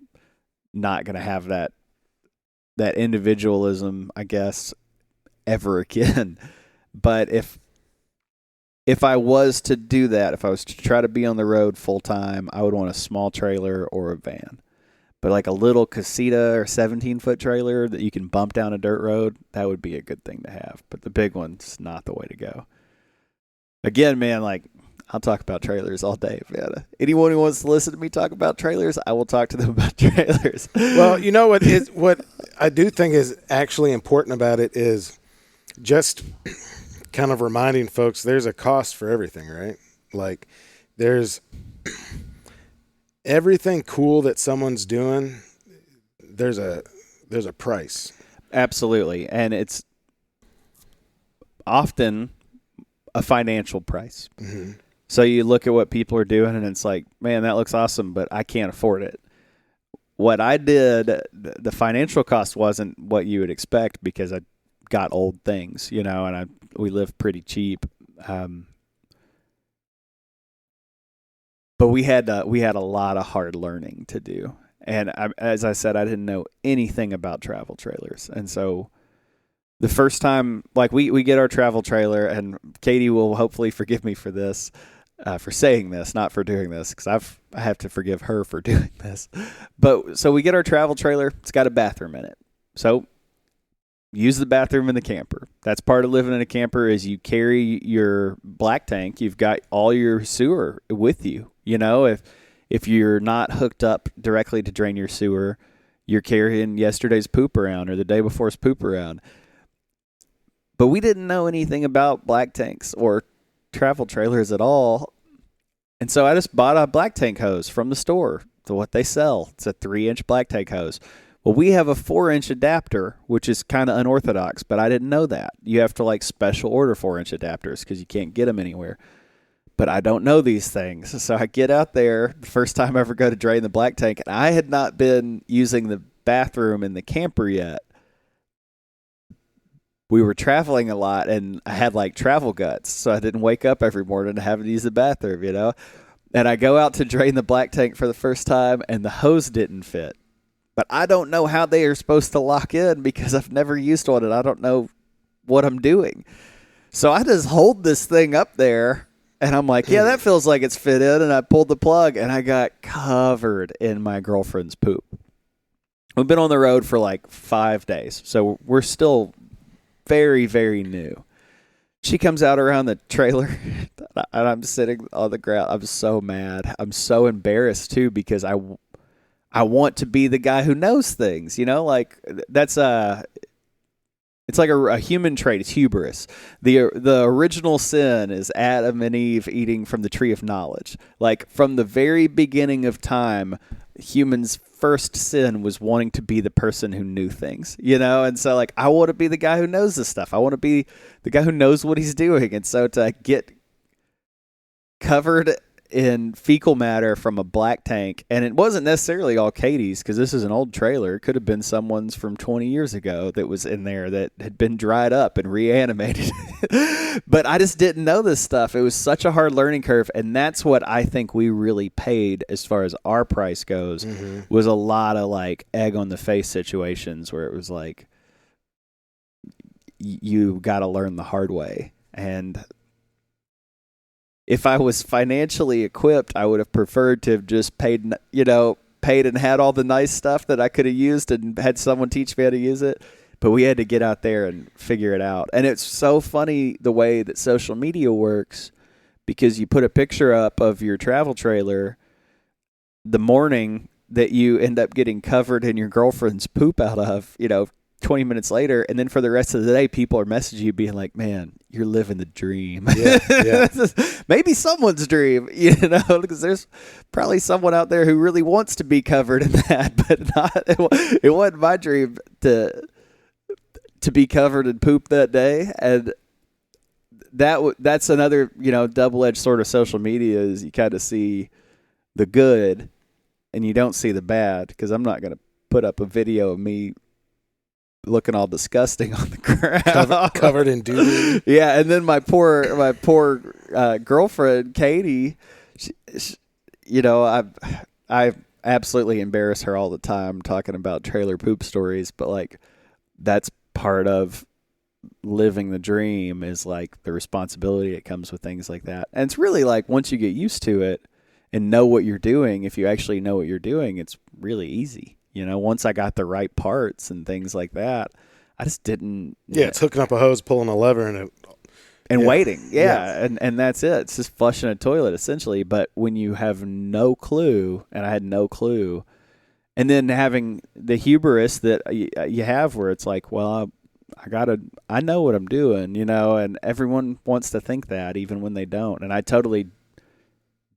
not going to have that individualism, I guess, ever again. But if I was to do that, if I was to try to be on the road full time, I would want a small trailer or a van. But like a little casita or 17-foot trailer that you can bump down a dirt road, that would be a good thing to have. But the big one's not the way to go. Again, man, like, I'll talk about trailers all day, man. Anyone who wants to listen to me talk about trailers, I will talk to them about trailers. Well, you know what I do think is actually important about it is just kind of reminding folks there's a cost for everything, right? Like there's everything cool that someone's doing, there's a price. Absolutely. And it's often a financial price. Mm-hmm. So you look at what people are doing and it's like, man, that looks awesome, but I can't afford it. What I did, the financial cost wasn't what you would expect because I got old things, and we live pretty cheap. But we had a lot of hard learning to do. And as I said, I didn't know anything about travel trailers. And so the first time, like we get our travel trailer, and Katie will hopefully forgive me for this, for saying this, not for doing this, because I have to forgive her for doing this. But so we get our travel trailer. It's got a bathroom in it. So use the bathroom in the camper. That's part of living in a camper is you carry your black tank. You've got all your sewer with you. If you're not hooked up directly to drain your sewer, you're carrying yesterday's poop around or the day before's poop around. But we didn't know anything about black tanks or travel trailers at all. And so I just bought a black tank hose from the store, to what they sell. It's a 3-inch black tank hose. Well, we have a 4-inch adapter, which is kind of unorthodox, but I didn't know that. You have to special order 4-inch adapters because you can't get them anywhere. But I don't know these things. So I get out there, the first time I ever go to drain the black tank, and I had not been using the bathroom in the camper yet. We were traveling a lot, and I had travel guts, so I didn't wake up every morning to have to use the bathroom, And I go out to drain the black tank for the first time, and the hose didn't fit. But I don't know how they are supposed to lock in because I've never used one, and I don't know what I'm doing. So I just hold this thing up there, and I'm like, yeah, that feels like it's fit in, and I pulled the plug, and I got covered in my girlfriend's poop. We've been on the road for 5 days, so we're still very, very new. She comes out around the trailer, and I'm sitting on the ground. I'm so mad. I'm so embarrassed, too, because I want to be the guy who knows things, that's it's like a human trait. It's hubris. The original sin is Adam and Eve eating from the tree of knowledge. From the very beginning of time, humans' first sin was wanting to be the person who knew things, And so, I want to be the guy who knows this stuff. I want to be the guy who knows what he's doing. And so to get covered in fecal matter from a black tank, and it wasn't necessarily all Katie's because this is an old trailer. It could have been someone's from 20 years ago that was in there that had been dried up and reanimated. But I just didn't know this stuff. It was such a hard learning curve, and that's what I think we really paid as far as our price goes, was a lot of egg on the face situations where it was you got to learn the hard way. And if I was financially equipped, I would have preferred to have just paid and had all the nice stuff that I could have used and had someone teach me how to use it. But we had to get out there and figure it out. And it's so funny the way that social media works, because you put a picture up of your travel trailer the morning that you end up getting covered in your girlfriend's poop out of, 20 minutes later, and then for the rest of the day, people are messaging you being like, man, you're living the dream. Yeah. Maybe someone's dream, because there's probably someone out there who really wants to be covered in that, but it wasn't my dream to be covered in poop that day. And that's another, double-edged sort of social media is you kind of see the good and you don't see the bad, because I'm not going to put up a video of me looking all disgusting on the ground, covered in doo-doo. Yeah, and then my poor girlfriend Katie, I absolutely embarrass her all the time talking about trailer poop stories, but that's part of living the dream, is the responsibility that comes with things like that. And it's really once you get used to it and know what you're doing, if you actually know what you're doing, it's really easy. Once I got the right parts and things like that, I just didn't. Yeah, it's hooking up a hose, pulling a lever, and waiting. Yeah, and that's it. It's just flushing a toilet essentially. But when you have no clue, and I had no clue, And then having the hubris that you have where it's like, well, I know what I'm doing, and everyone wants to think that even when they don't. And I totally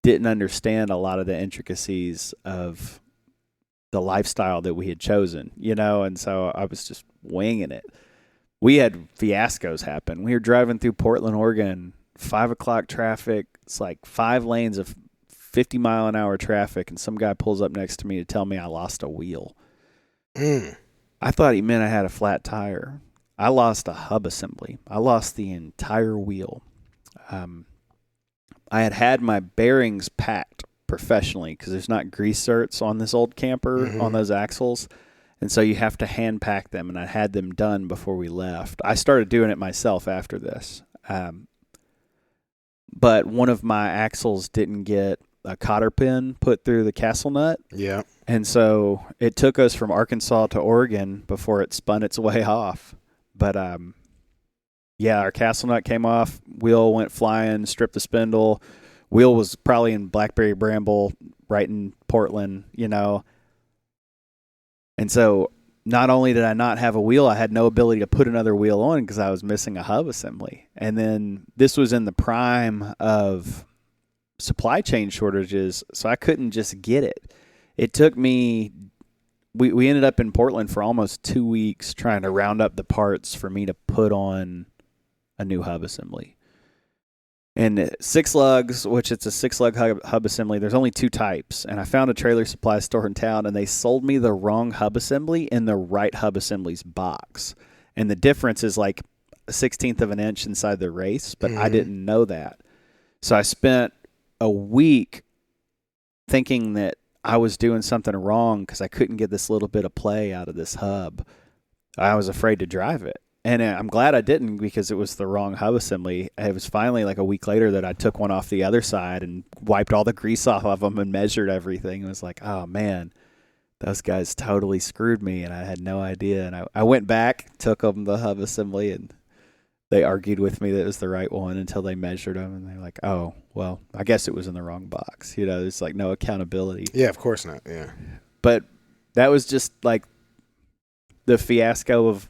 didn't understand a lot of the intricacies of the lifestyle that we had chosen, and so I was just winging it. We had fiascos happen. We were driving through Portland, Oregon, 5 o'clock traffic. It's like 5 lanes of 50-mile-an-hour traffic, and some guy pulls up next to me to tell me I lost a wheel. I thought he meant I had a flat tire. I lost a hub assembly. I lost the entire wheel. I had my bearings packed professionally because there's not grease zerks on this old camper on those axles. And so you have to hand pack them, and I had them done before we left. I started doing it myself after this. But one of my axles didn't get a cotter pin put through the castle nut. Yeah. And so it took us from Arkansas to Oregon before it spun its way off. But, our castle nut came off. Wheel went flying, stripped the spindle. Wheel was probably in Blackberry Bramble right in Portland, And so not only did I not have a wheel, I had no ability to put another wheel on because I was missing a hub assembly. And then this was in the prime of supply chain shortages, so I couldn't just get it. It took me we ended up in Portland for almost 2 weeks trying to round up the parts for me to put on a new hub assembly. And 6 lugs, which it's a 6-lug hub assembly, there's only 2 types. And I found a Trailer Supply store in town, and they sold me the wrong hub assembly in the right hub assembly's box. And the difference is like a 1/16 of an inch inside the race, but I didn't know that. So I spent a week thinking that I was doing something wrong because I couldn't get this little bit of play out of this hub. I was afraid to drive it. And I'm glad I didn't because it was the wrong hub assembly. It was finally like a week later that I took one off the other side and wiped all the grease off of them and measured everything. It was like, oh, man, those guys totally screwed me, and I had no idea. And I went back, took them the hub assembly, and they argued with me that it was the right one until they measured them. And they're like, oh, well, I guess it was in the wrong box. There's like no accountability. Yeah, of course not. Yeah. But that was just like the fiasco of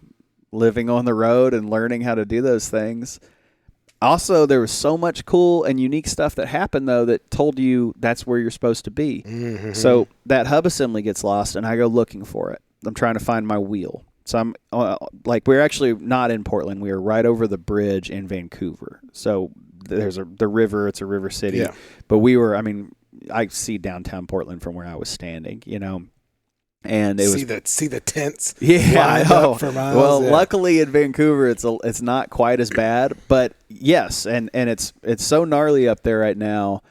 living on the road and learning how to do those things. Also, there was so much cool and unique stuff that happened, though, that told you that's where you're supposed to be. So that hub assembly gets lost, and I go looking for it. I'm trying to find my wheel. So I'm we're actually not in Portland. We are right over the bridge in Vancouver. So there's the river. It's a river city. Yeah. But I see downtown Portland from where I was standing, And it see the tents. Yeah, I know. For miles, well, luckily in Vancouver, it's not quite as bad, but yes, and it's so gnarly up there right now.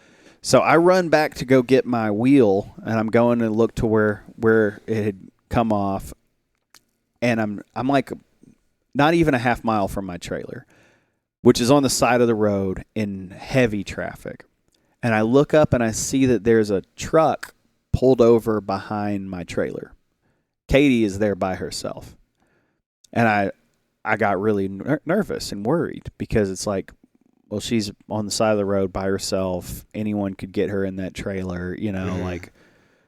So I run back to go get my wheel, and I'm going to look to where it had come off, and I'm like not even a half mile from my trailer, which is on the side of the road in heavy traffic, and I look up and I see that there's a truck pulled over behind my trailer. Katie is there by herself. And I got really nervous and worried because it's like, well, she's on the side of the road by herself. Anyone could get her in that trailer,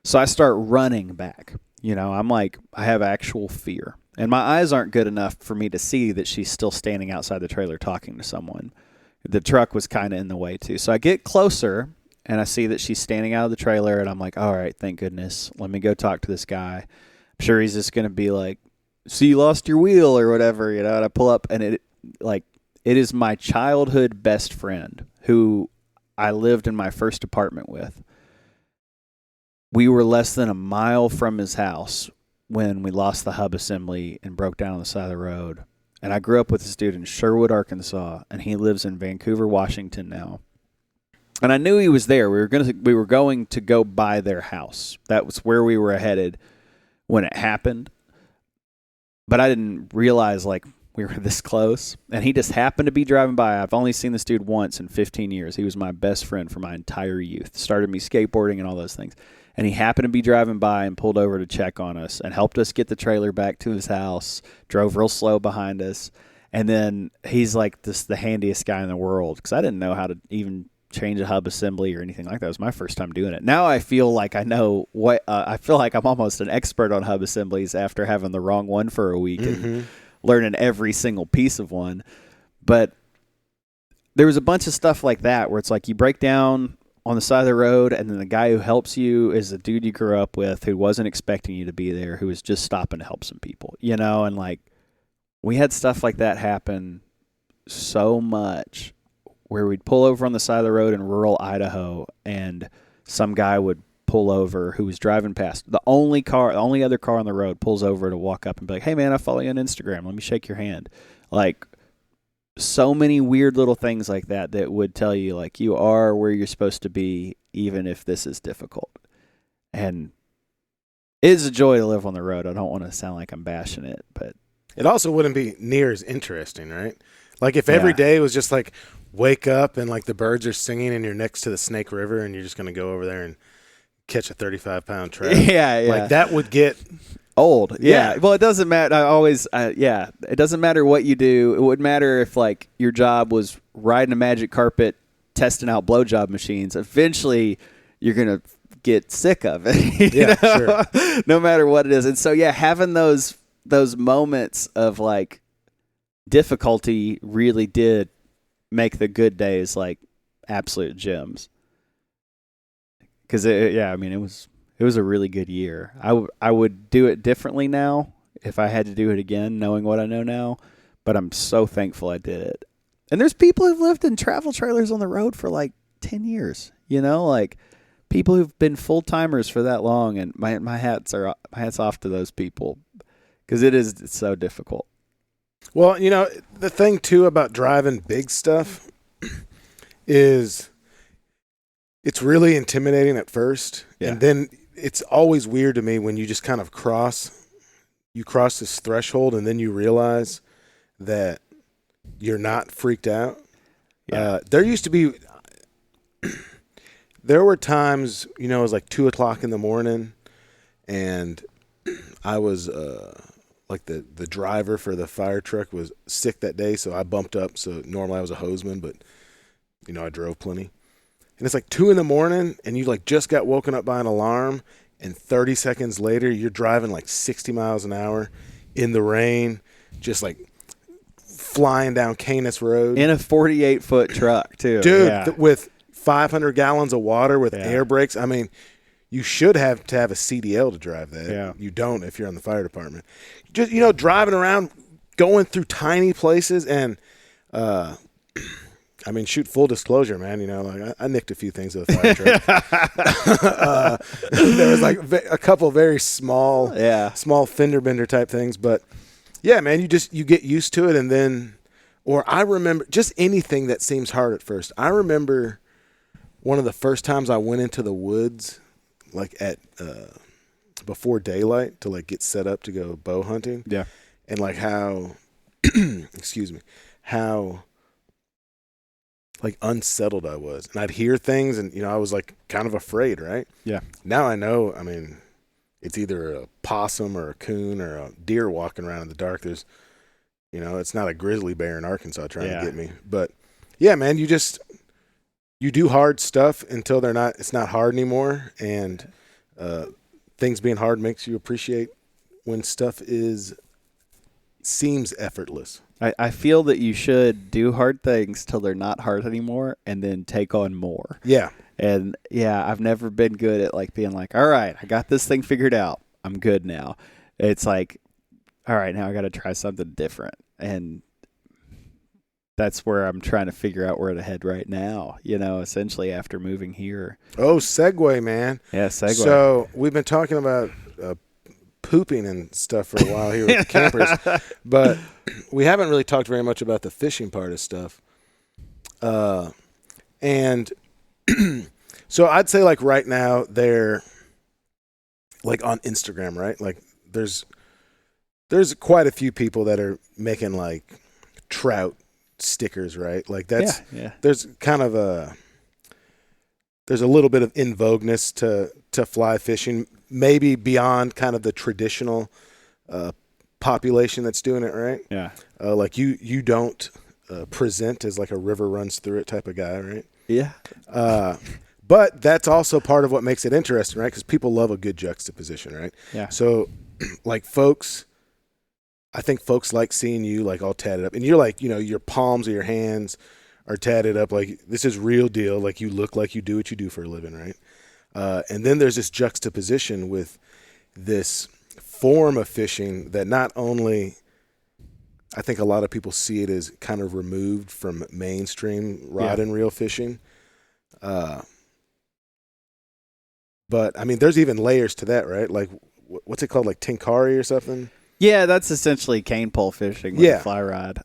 So I start running back. I'm like, I have actual fear. And my eyes aren't good enough for me to see that she's still standing outside the trailer talking to someone. The truck was kind of in the way too. So I get closer, and I see that she's standing out of the trailer, and I'm like, all right, thank goodness. Let me go talk to this guy. I'm sure he's just going to be like, so you lost your wheel or whatever, And I pull up, and it is my childhood best friend who I lived in my first apartment with. We were less than a mile from his house when we lost the hub assembly and broke down on the side of the road. And I grew up with this dude in Sherwood, Arkansas, and he lives in Vancouver, Washington now. And I knew he was there. We were going to go by their house. That was where we were headed when it happened. But I didn't realize we were this close. And he just happened to be driving by. I've only seen this dude once in 15 years. He was my best friend for my entire youth. Started me skateboarding and all those things. And he happened to be driving by and pulled over to check on us and helped us get the trailer back to his house. Drove real slow behind us. And then he's like the handiest guy in the world because I didn't know how to even change a hub assembly or anything like that. It was my first time doing it. Now I feel like I know what I feel like I'm almost an expert on hub assemblies after having the wrong one for a week and learning every single piece of one. But there was a bunch of stuff like that where it's like you break down on the side of the road, and then the guy who helps you is a dude you grew up with who wasn't expecting you to be there, who was just stopping to help some people, and like we had stuff like that happen so much where we'd pull over on the side of the road in rural Idaho, and some guy would pull over who was driving past. The only other car on the road pulls over to walk up and be like, "Hey man, I follow you on Instagram. Let me shake your hand." Like, so many weird little things like that would tell you, like, you are where you're supposed to be, even if this is difficult. And it is a joy to live on the road. I don't want to sound like I'm bashing it, but it also wouldn't be near as interesting, right? Like if every day was just like wake up and like the birds are singing and you're next to the Snake River and you're just going to go over there and catch a 35-pound trout. Yeah. Like that would get old. Yeah. Well, it doesn't matter. It doesn't matter what you do. It wouldn't matter if like your job was riding a magic carpet, testing out blowjob machines. Eventually you're going to get sick of it. Sure. No matter what it is. And so, having those moments of like difficulty really did make the good days like absolute gems. Because it was a really good year. I would do it differently now if I had to do it again, knowing what I know now. But I'm so thankful I did it. And there's people who've lived in travel trailers on the road for like 10 years. Like people who've been full timers for that long. And my hats off to those people, because it's so difficult. Well, the thing too about driving big stuff is it's really intimidating at first. Yeah. And then it's always weird to me when you just kind of cross this threshold and then you realize that you're not freaked out. Yeah. There were times, it was like 2:00 in the morning and I was, like the driver for the fire truck was sick that day, so I bumped up. So normally I was a hostman, but I drove plenty. And it's like 2 a.m. and you like just got woken up by an alarm, and 30 seconds later you're driving like 60 miles an hour in the rain, just like flying down Canis Road in a 48-foot truck too, dude, with 500 gallons of water with air brakes. I mean, you should have to have a CDL to drive that. Yeah. You don't if you're on the fire department. Just, driving around, going through tiny places. And, shoot, full disclosure, man. Like I nicked a few things at the fire truck. There was like a couple very small fender bender type things. But, yeah, man, you get used to it. And then, or I remember just anything that seems hard at first. I remember one of the first times I went into the woods, like at before daylight to like get set up to go bow hunting. Yeah. And like how how like unsettled I was. And I'd hear things and I was like kind of afraid, right? Yeah. Now I know, it's either a possum or a coon or a deer walking around in the dark. There's it's not a grizzly bear in Arkansas trying to get me. But yeah, man, you do hard stuff until it's not hard anymore. And things being hard makes you appreciate when stuff seems effortless. I feel that you should do hard things till they're not hard anymore and then take on more. Yeah. And I've never been good at like being like, all right, I got this thing figured out. I'm good now. It's like, all right, now I got to try something different. And that's where I'm trying to figure out where to head right now, essentially after moving here. Oh, segue, man. Yeah, segue. So we've been talking about pooping and stuff for a while here with the campers, but we haven't really talked very much about the fishing part of stuff. And so I'd say like right now they're like on Instagram, right? Like there's quite a few people that are making like trout stickers, right? Like that's there's kind of there's a little bit of in vogueness to fly fishing, maybe beyond kind of the traditional population that's doing it, right? Yeah. Like you don't present as like a river runs through it type of guy, right? Yeah. But that's also part of what makes it interesting, right? Because people love a good juxtaposition, right? Yeah. So, like, I think folks like seeing you, like, all tatted up. And you're like, your palms of your hands are tatted up. Like, this is real deal. Like, you look like you do what you do for a living, right? And then there's this juxtaposition with this form of fishing that not only I think a lot of people see it as kind of removed from mainstream rod and reel fishing. But, I mean, there's even layers to that, right? Like, what's it called? Like Tenkari or something? Yeah, that's essentially cane pole fishing with a fly rod.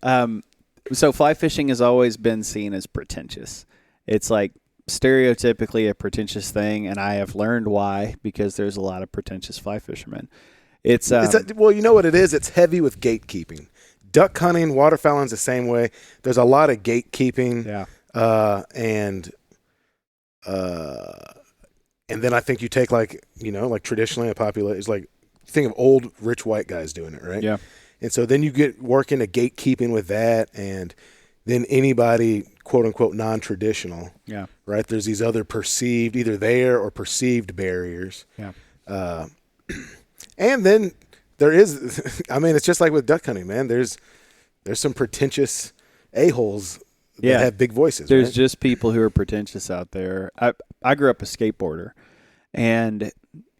So fly fishing has always been seen as pretentious. It's like stereotypically a pretentious thing, and I have learned why, because there's a lot of pretentious fly fishermen. Well, you know what it is? It's heavy with gatekeeping. Duck hunting, waterfowling's the same way. There's a lot of gatekeeping. Yeah. And then I think you take like traditionally a population is like think of old rich white guys doing it, right? Yeah. And so then you get working a gatekeeping with that, and then anybody quote unquote non-traditional. Yeah. Right. There's these other perceived either there or perceived barriers. Yeah. And then there is, I mean, it's just like with duck hunting, man. There's some pretentious a-holes that have big voices. There's right? just people who are pretentious out there. I grew up a skateboarder, and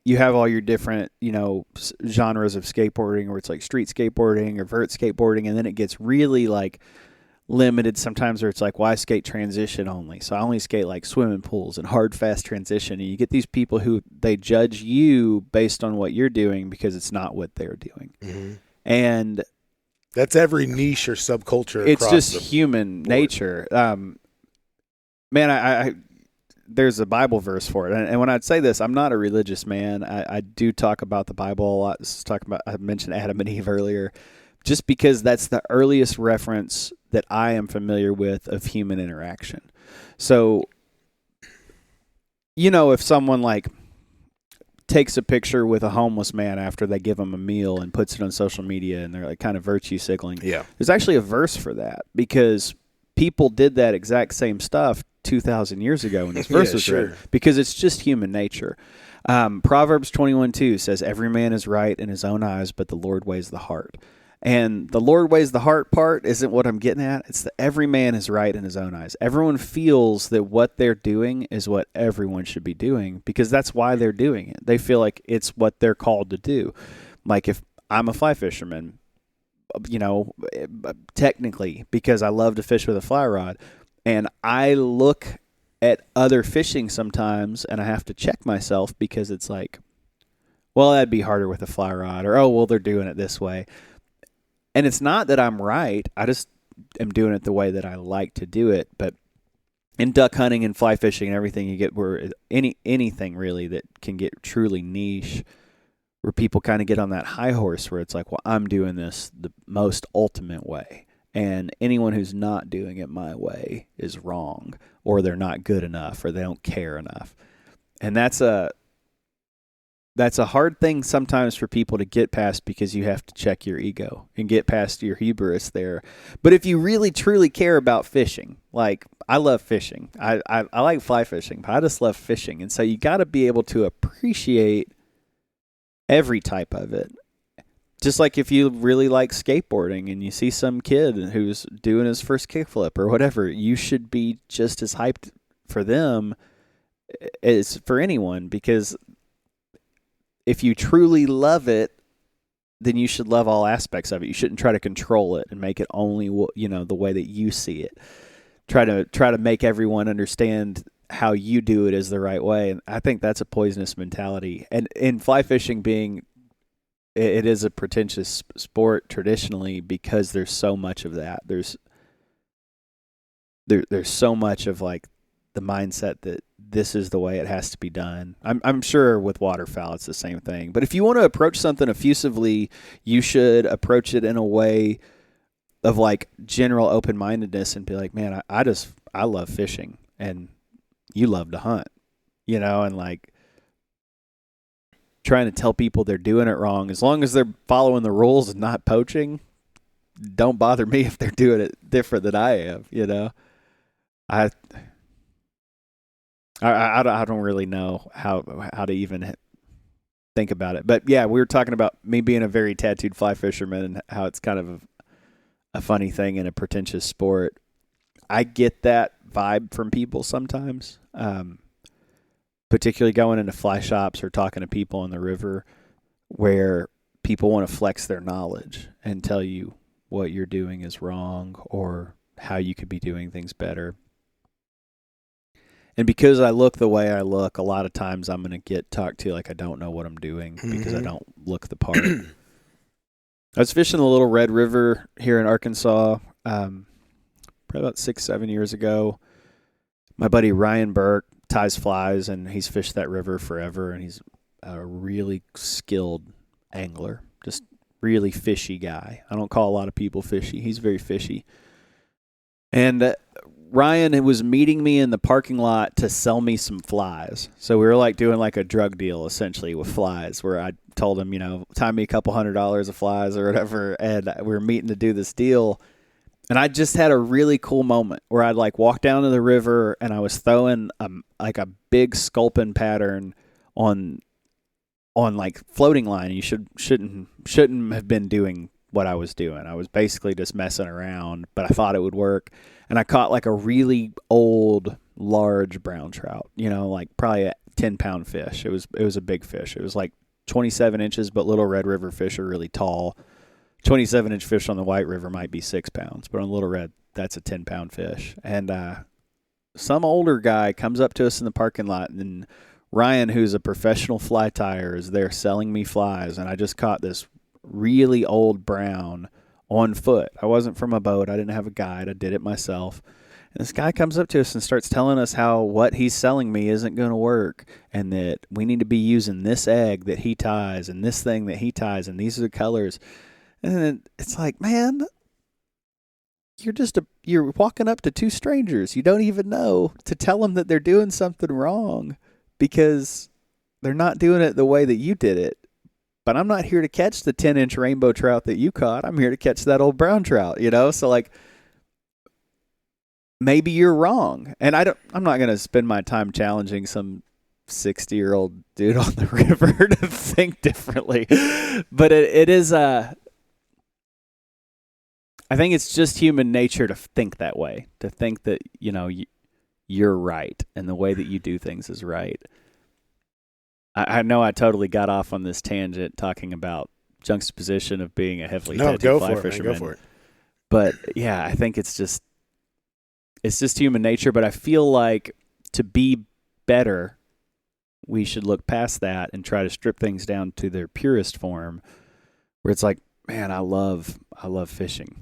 you have all your different, genres of skateboarding, where it's like street skateboarding or vert skateboarding, and then it gets really like limited sometimes, where it's like, well, I skate transition only. So I only skate like swimming pools and hard, fast transition. And you get these people who they judge you based on what you're doing because it's not what they're doing. Mm-hmm. And that's every niche or subculture. It's just human nature. Man, I there's a Bible verse for it. And when I'd say this, I'm not a religious man. I do talk about the Bible a lot. I mentioned Adam and Eve earlier, just because that's the earliest reference that I am familiar with of human interaction. So, if someone like takes a picture with a homeless man after they give him a meal and puts it on social media, and they're like kind of virtue signaling. Yeah. There's actually a verse for that, because people did that exact same stuff 2,000 years ago when this verse was written, because it's just human nature. Proverbs 21:2 says, "Every man is right in his own eyes, but the Lord weighs the heart." And the Lord weighs the heart part isn't what I'm getting at. It's that every man is right in his own eyes. Everyone feels that what they're doing is what everyone should be doing, because that's why they're doing it. They feel like it's what they're called to do. Like if I'm a fly fisherman, technically, because I love to fish with a fly rod, and I look at other fishing sometimes and I have to check myself, because it's like, well, that'd be harder with a fly rod, or, oh, well, they're doing it this way. And it's not that I'm right. I just am doing it the way that I like to do it. But in duck hunting and fly fishing and everything, you get where anything really that can get truly niche, where people kind of get on that high horse where it's like, well, I'm doing this the most ultimate way, and anyone who's not doing it my way is wrong, or they're not good enough, or they don't care enough. And that's a hard thing sometimes for people to get past, because you have to check your ego and get past your hubris there. But if you really truly care about fishing, like I love fishing, I like fly fishing, but I just love fishing. And so you got to be able to appreciate every type of it. Just like if you really like skateboarding and you see some kid who's doing his first kickflip or whatever, you should be just as hyped for them as for anyone, because if you truly love it, then you should love all aspects of it. You shouldn't try to control it and make it only, the way that you see it. Try to make everyone understand how you do it is the right way. And I think that's a poisonous mentality. And in fly fishing it is a pretentious sport traditionally, because there's so much of that. There's so much of like the mindset that this is the way it has to be done. I'm sure with waterfowl it's the same thing. But if you want to approach something effusively, you should approach it in a way of like general open-mindedness and be like, man, I love fishing and you love to hunt, and like trying to tell people they're doing it wrong. As long as they're following the rules and not poaching, don't bother me if they're doing it different than I am, I don't really know how to even think about it. But yeah, we were talking about me being a very tattooed fly fisherman and how it's kind of a funny thing in a pretentious sport. I get that vibe from people sometimes, particularly going into fly shops or talking to people on the river where people want to flex their knowledge and tell you what you're doing is wrong or how you could be doing things better. And because I look the way I look, a lot of times I'm going to get talked to like I don't know what I'm doing because I don't look the part. I was fishing the Little Red River here in Arkansas probably about 6-7 years ago. My buddy Ryan Burke ties flies, and he's fished that river forever, and he's a really skilled angler, just really fishy guy. I don't call a lot of people fishy. He's very fishy. And Ryan was meeting me in the parking lot to sell me some flies. So we were like doing like a drug deal essentially with flies, where I told him, tie me a couple $100 of flies or whatever, and we were meeting to do this deal. And I just had a really cool moment where I'd like walk down to the river and I was throwing like a big sculpin pattern on like floating line. You shouldn't have been doing what I was doing. I was basically just messing around, but I thought it would work. And I caught like a really old, large brown trout, like probably a 10-pound fish. It was a big fish. It was like 27 inches, but Little Red River fish are really tall. 27-inch fish on the White River might be 6 pounds, but on Little Red, that's a 10-pound fish. And some older guy comes up to us in the parking lot, and Ryan, who's a professional fly tyer, is there selling me flies, and I just caught this really old brown on foot. I wasn't from a boat. I didn't have a guide. I did it myself. And this guy comes up to us and starts telling us how what he's selling me isn't going to work, and that we need to be using this egg that he ties and this thing that he ties, and these are the colors. And then it's like, man, you're walking up to two strangers you don't even know to tell them that they're doing something wrong because they're not doing it the way that you did it. But I'm not here to catch the 10-inch rainbow trout that you caught. I'm here to catch that old brown trout, So like, maybe you're wrong. And I'm not going to spend my time challenging some 60-year-old dude on the river to think differently. But it is I think it's just human nature to think that way, to think that, you're right and the way that you do things is right. I know I totally got off on this tangent talking about juxtaposition of being a heavily tattooed fly fisherman. Go for it. But yeah, I think it's just human nature. But I feel like to be better, we should look past that and try to strip things down to their purest form, where it's like, man, I love fishing.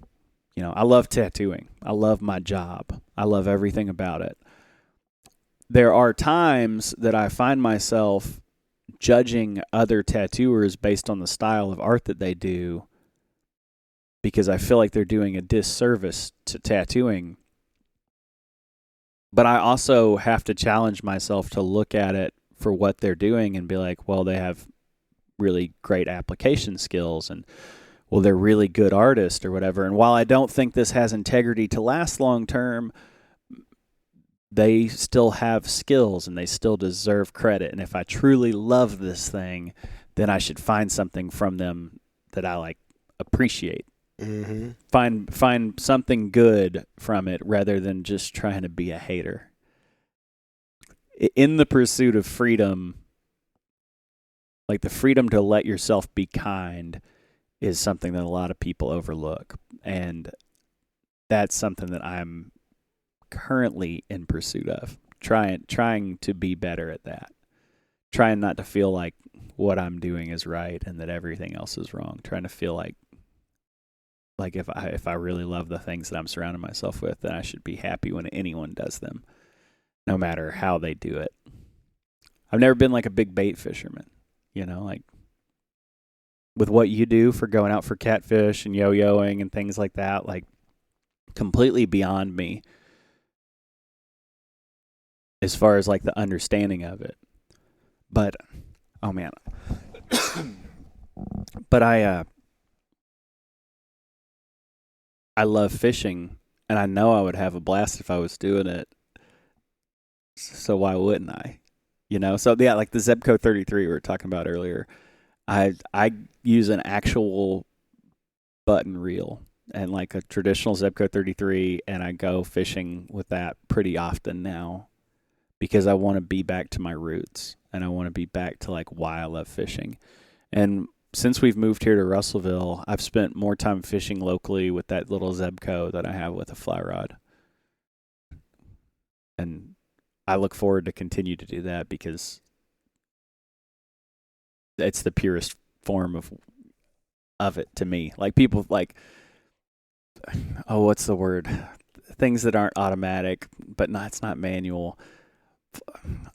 I love tattooing. I love my job. I love everything about it. There are times that I find myself judging other tattooers based on the style of art that they do because I feel like they're doing a disservice to tattooing. But I also have to challenge myself to look at it for what they're doing and be like, well, they have really great application skills, and well, they're really good artists or whatever. And while I don't think this has integrity to last long term, they still have skills and they still deserve credit. And if I truly love this thing, then I should find something from them that I appreciate. Mm-hmm. Find something good from it rather than just trying to be a hater. In the pursuit of freedom, like the freedom to let yourself be kind, is something that a lot of people overlook. And that's something that I'm currently in pursuit of, trying to be better at that. Trying not to feel like what I'm doing is right and that everything else is wrong. Trying to feel like if I really love the things that I'm surrounding myself with, then I should be happy when anyone does them, no matter how they do it. I've never been like a big bait fisherman, like with what you do for going out for catfish and yo-yoing and things like that, like completely beyond me as far as like the understanding of it. But, oh man. But I love fishing, and I know I would have a blast if I was doing it. So why wouldn't I? So yeah, like the Zebco 33 we were talking about earlier. I use an actual button reel and like a traditional Zebco 33, and I go fishing with that pretty often now because I want to be back to my roots and I want to be back to like why I love fishing. And since we've moved here to Russellville, I've spent more time fishing locally with that little Zebco that I have with a fly rod. And I look forward to continue to do that because it's the purest form of it to me. Like people like, oh, what's the word? Things that aren't automatic, but it's not manual.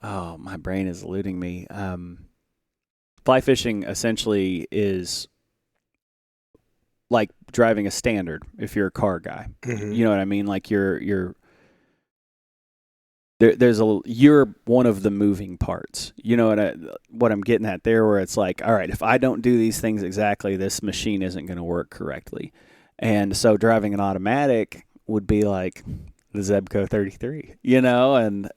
Oh, my brain is eluding me. Fly fishing essentially is like driving a standard if you're a car guy. Mm-hmm. You know what I mean? Like you're one of the moving parts. You know what I'm getting at there, where it's like, all right, if I don't do these things exactly, this machine isn't going to work correctly. And so driving an automatic would be like the Zebco 33, and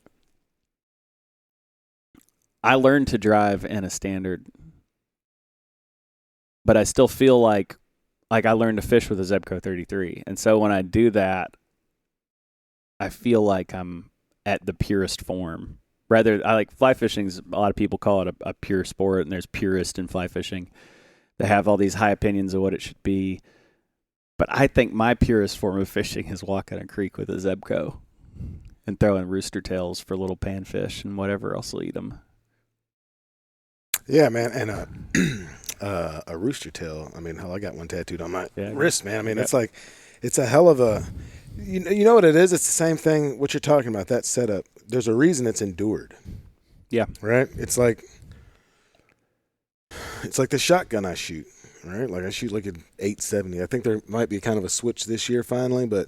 I learned to drive in a standard, but I still feel like I learned to fish with a Zebco 33. And so when I do that, I feel like I'm at the purest form. Rather, I like fly fishing. A lot of people call it a pure sport, and there's purists in fly fishing. They have all these high opinions of what it should be. But I think my purest form of fishing is walking a creek with a Zebco and throwing rooster tails for little panfish and whatever else will eat them. Yeah, man, and a rooster tail. I mean, hell, I got one tattooed on my wrist, man. I mean, it's like, it's a hell of a. You know what it is? It's the same thing. What you're talking about, that setup. There's a reason it's endured. Yeah. Right. It's like the shotgun I shoot. Right. Like I shoot like an 870. I think there might be kind of a switch this year finally, but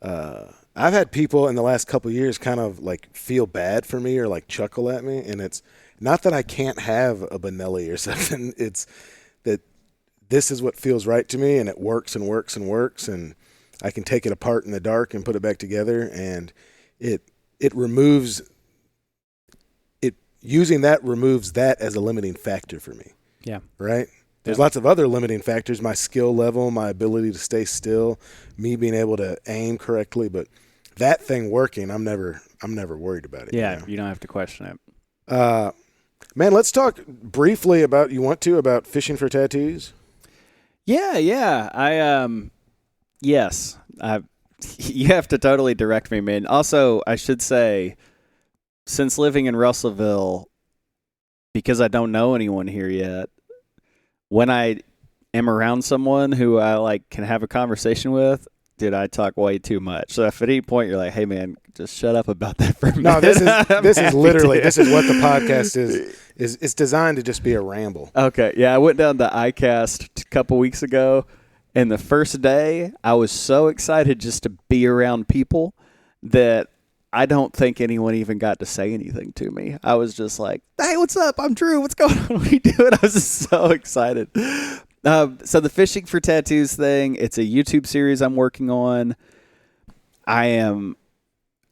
I've had people in the last couple of years kind of like feel bad for me or like chuckle at me, and it's not that I can't have a Benelli or something. It's that this is what feels right to me, and it works and works and works, and I can take it apart in the dark and put it back together, and it removes it. Using that removes that as a limiting factor for me. Yeah. Right? There's lots of other limiting factors, my skill level, my ability to stay still, me being able to aim correctly, but that thing working, I'm never worried about it. Yeah, you don't have to question it. Man, let's talk briefly about fishing for tattoos. Yeah. Yes. You have to totally direct me, man. Also, I should say, since living in Russellville, because I don't know anyone here yet, when I am around someone who I like can have a conversation with, dude, I talk way too much. So if at any point you're like, "Hey, man, just shut up about that for a minute." No, this is literally this is what the podcast is. It's designed to just be a ramble. Okay, yeah, I went down to ICAST a couple weeks ago, and the first day I was so excited just to be around people that I don't think anyone even got to say anything to me. I was just like, "Hey, what's up? I'm Drew. What's going on? What are you doing?" I was just so excited. So the Fishing for Tattoos thing, it's a YouTube series I'm working on. I am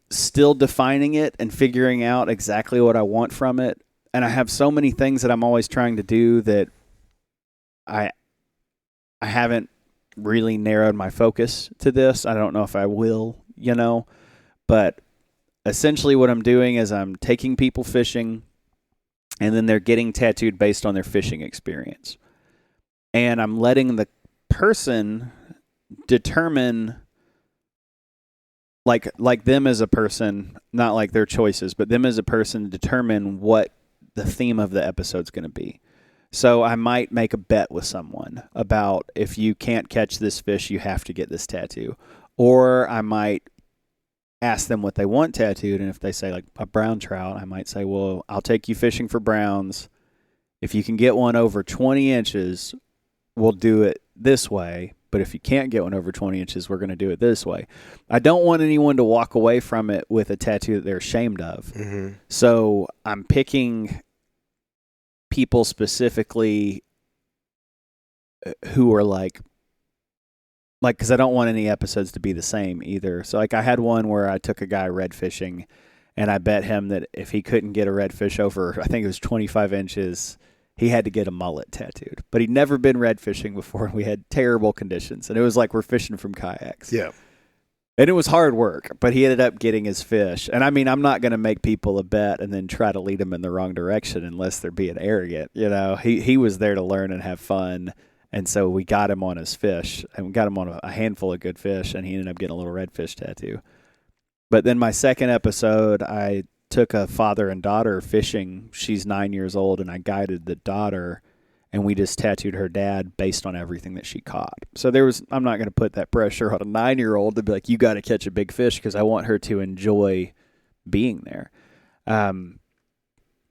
still defining it and figuring out exactly what I want from it. And I have so many things that I'm always trying to do that I haven't really narrowed my focus to this. I don't know if I will, but essentially what I'm doing is I'm taking people fishing and then they're getting tattooed based on their fishing experience. And I'm letting the person determine, like them as a person, not like their choices, but them as a person determine what the theme of the episode's going to be. So I might make a bet with someone about if you can't catch this fish, you have to get this tattoo. Or I might ask them what they want tattooed, and if they say like a brown trout, I might say, well, I'll take you fishing for browns. If you can get one over 20 inches, we'll do it this way. But if you can't get one over 20 inches, we're going to do it this way. I don't want anyone to walk away from it with a tattoo that they're ashamed of. Mm-hmm. So I'm picking people specifically who are like, because I don't want any episodes to be the same either. So like I had one where I took a guy red fishing And I bet him that if he couldn't get a redfish over, I think it was 25 inches, he had to get a mullet tattooed. But he'd never been red fishing before, and we had terrible conditions. And it was like we're fishing from kayaks. Yeah. And it was hard work, but he ended up getting his fish. And I mean, I'm not going to make people a bet and then try to lead them in the wrong direction unless they're being arrogant. You know, he was there to learn and have fun. And so we got him on his fish, and we got him on a handful of good fish, and he ended up getting a little redfish tattoo. But then my second episode, I took a father and daughter fishing. She's 9 years old, and I guided the daughter, and we just tattooed her dad based on everything that she caught. So I'm not going to put that pressure on a 9-year-old to be like, you got to catch a big fish, because I want her to enjoy being there.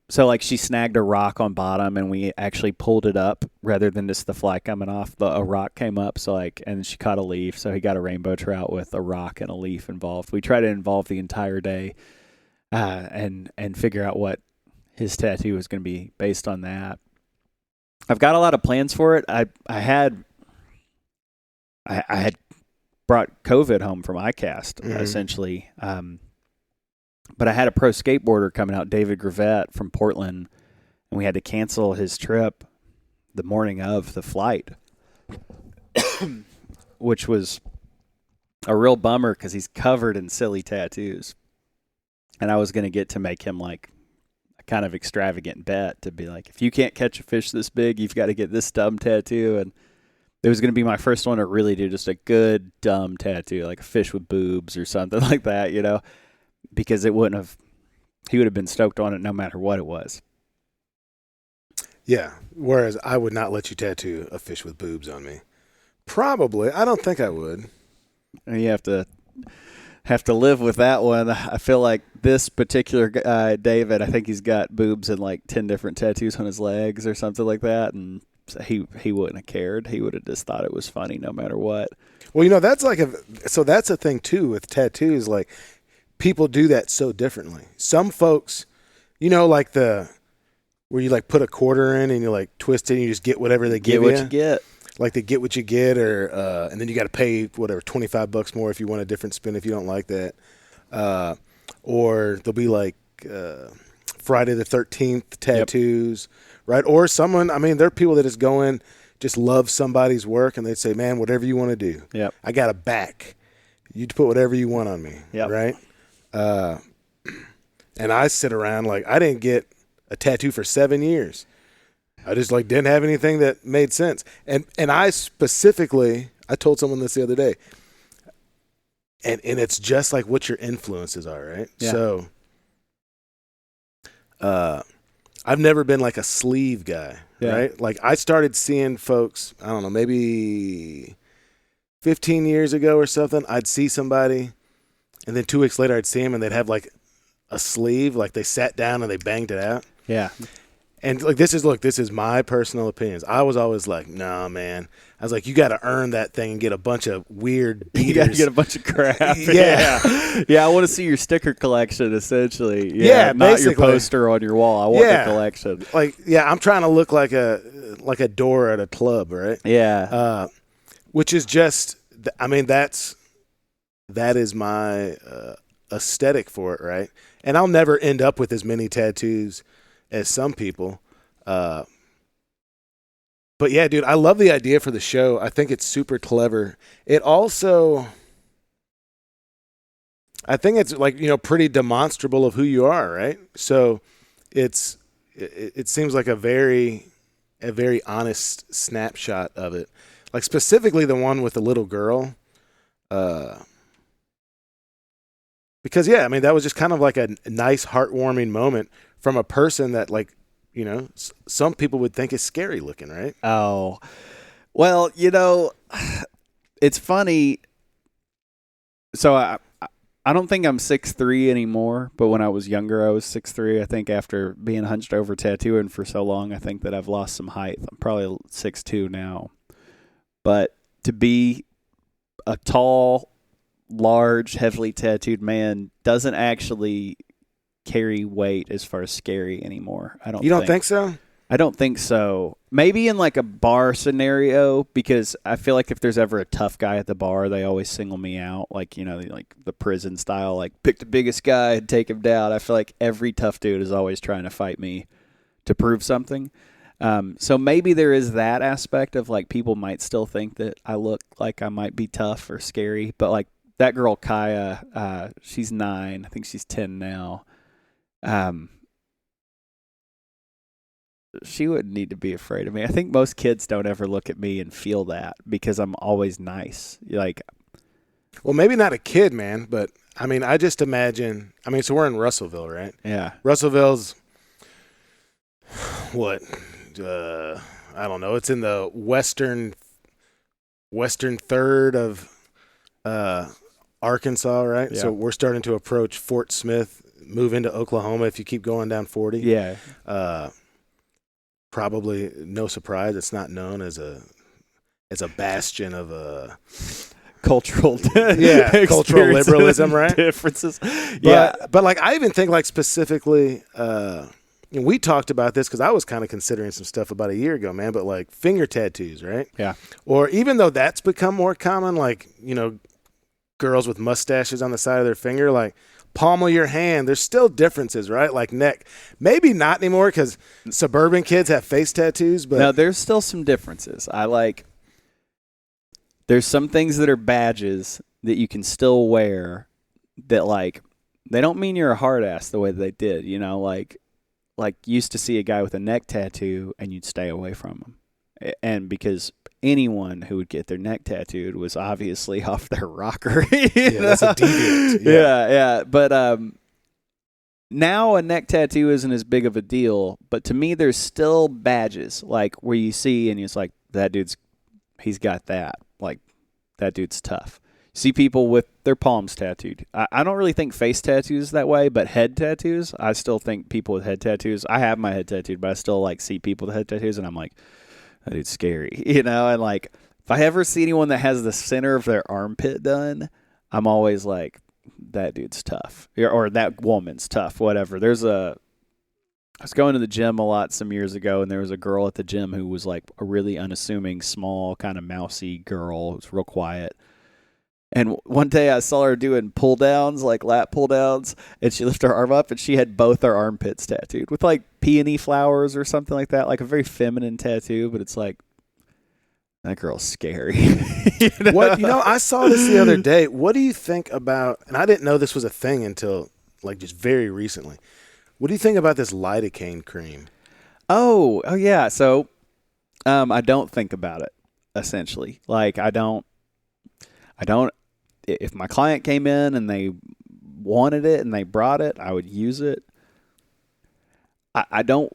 So like she snagged a rock on bottom, and we actually pulled it up rather than just the fly coming off. A rock came up, and she caught a leaf. So he got a rainbow trout with a rock and a leaf involved. We try to involve the entire day, and figure out what his tattoo was going to be based on that. I've got a lot of plans for it. I had brought COVID home from ICAST, essentially. But I had a pro skateboarder coming out, David Gravett from Portland, and we had to cancel his trip the morning of the flight, which was a real bummer because he's covered in silly tattoos. And I was going to get to make him like a kind of extravagant bet to be like, if you can't catch a fish this big, you've got to get this dumb tattoo. And it was going to be my first one to really do just a good dumb tattoo, like a fish with boobs or something like that, you know, because he would have been stoked on it no matter what it was. Yeah. Whereas I would not let you tattoo a fish with boobs on me. Probably. I don't think I would. And you have to live with that one. I feel like this particular guy, David, I think he's got boobs and like 10 different tattoos on his legs or something like that. And so he wouldn't have cared. He would have just thought it was funny no matter what. Well, you know, that's a thing too with tattoos. Like, people do that so differently. Some folks, you know, like where you like put a quarter in and you like twist it and you just get whatever they give you. Get what you get. Like they get what you get, or and then you got to pay whatever $25 more if you want a different spin if you don't like that. Or there'll be like Friday the 13th tattoos, right? Or someone, I mean, there are people that just go in, just love somebody's work, and they'd say, "Man, whatever you want to do, I got a back. You put whatever you want on me, right?" And I sit around like I didn't get a tattoo for 7 years. I just like didn't have anything that made sense. And I specifically, I told someone this the other day, and it's just like what your influences are, right? Yeah. So I've never been like a sleeve guy, right? Like I started seeing folks, I don't know, maybe 15 years ago or something, I'd see somebody, and then 2 weeks later I'd see them and they'd have like a sleeve, like they sat down and they banged it out. Yeah. And like this is my personal opinions. I was always like, nah, man. I was like, you got to earn that thing and get a bunch of weird beaters. You got to get a bunch of crap. Yeah. I want to see your sticker collection, essentially. Yeah, not basically. your poster on your wall. I want the collection. Like, I'm trying to look like a door at a club, right? Yeah. Which is just, I mean, that is my aesthetic for it, right? And I'll never end up with as many tattoos as some people. But yeah, dude, I love the idea for the show. I think it's super clever. It also, I think it's like, you know, pretty demonstrable of who you are, right? So it seems like a very honest snapshot of it. Like specifically the one with the little girl. Because yeah, I mean, that was just kind of like a nice heartwarming moment from a person that, like, you know, some people would think is scary looking, right? Oh, well, you know, it's funny. So I don't think I'm 6'3" anymore, but when I was younger, I was 6'3". I think after being hunched over tattooing for so long, I think that I've lost some height. I'm probably 6'2" now. But to be a tall, large, heavily tattooed man doesn't actually carry weight as far as scary anymore. I don't. You don't think so? I don't think so. Maybe in like a bar scenario, because I feel like if there's ever a tough guy at the bar, they always single me out. Like, like the prison style, like pick the biggest guy and take him down. I feel like every tough dude is always trying to fight me to prove something. So maybe there is that aspect of like people might still think that I look like I might be tough or scary. But like that girl, Kaya, she's 9. I think she's 10 now. She wouldn't need to be afraid of me. I think most kids don't ever look at me and feel that because I'm always nice. Like, well, maybe not a kid, man, but I mean, I just imagine. I mean, so we're in Russellville, right? Yeah. Russellville's what? I don't know. It's in the western third of Arkansas, right? Yeah. So we're starting to approach Fort Smith, move into Oklahoma if you keep going down 40. Yeah. Probably no surprise. It's not known as a bastion of cultural cultural liberalism, right? Differences. Yeah. But like I even think like specifically we talked about this because I was kind of considering some stuff about a year ago, man, but like finger tattoos, right? Yeah. Or even though that's become more common, like, girls with mustaches on the side of their finger, like palm of your hand, there's still differences, right? Like neck. Maybe not anymore because suburban kids have face tattoos, but no, there's still some differences. There's some things that are badges that you can still wear that like they don't mean you're a hard ass the way that they did, like used to see a guy with a neck tattoo and you'd stay away from him. And because anyone who would get their neck tattooed was obviously off their rocker. That's a deviant. Yeah. But now a neck tattoo isn't as big of a deal. But to me, there's still badges like where you see and it's like, he's got that. Like, that dude's tough. See people with their palms tattooed. I don't really think face tattoos that way, but head tattoos, I still think people with head tattoos. I have my head tattooed, but I still like see people with head tattoos, and I'm like, that dude's scary, And like, if I ever see anyone that has the center of their armpit done, I'm always like, that dude's tough, or that woman's tough. Whatever. I was going to the gym a lot some years ago, and there was a girl at the gym who was like a really unassuming, small, kind of mousy girl. It was real quiet. And one day I saw her doing pull downs, like lat pull downs, and she lifted her arm up and she had both her armpits tattooed with like peony flowers or something like that, like a very feminine tattoo, but it's like, that girl's scary. What I saw this the other day. What do you think about, and I didn't know this was a thing until like just very recently. What do you think about this lidocaine cream? Oh yeah. So I don't think about it, essentially. Like I don't, if my client came in and they wanted it and they brought it, I would use it. I don't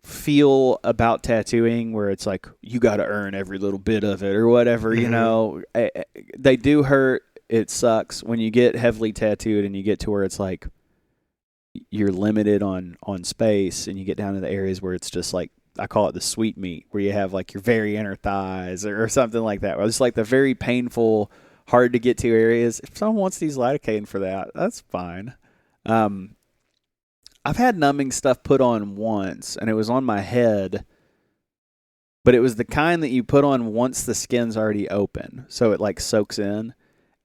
feel about tattooing where it's like, you got to earn every little bit of it or whatever, They do hurt. It sucks when you get heavily tattooed and you get to where it's like you're limited on space and you get down to the areas where it's just like, I call it the sweet meat, where you have like your very inner thighs or something like that. It's like the very painful, hard to get to areas. If someone wants to use lidocaine for that, that's fine. I've had numbing stuff put on once, and it was on my head, but it was the kind that you put on once the skin's already open, so it like soaks in.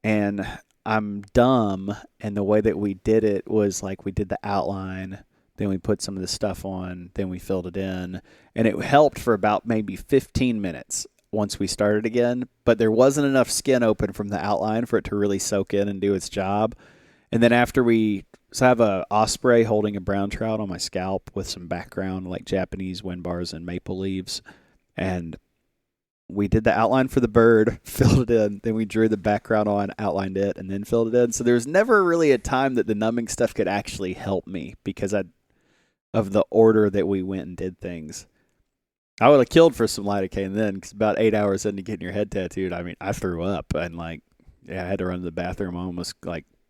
And I'm dumb, and the way that we did it was like we did the outline, then we put some of the stuff on, then we filled it in, and it helped for about maybe 15 minutes. Once we started again, but there wasn't enough skin open from the outline for it to really soak in and do its job. And then after I have a osprey holding a brown trout on my scalp with some background like Japanese wind bars and maple leaves. And we did the outline for the bird, filled it in, then we drew the background on, outlined it, and then filled it in. So there was never really a time that the numbing stuff could actually help me because of the order that we went and did things. I would have killed for some lidocaine then, because about 8 hours into getting your head tattooed, I mean, I threw up and I had to run to the bathroom. I almost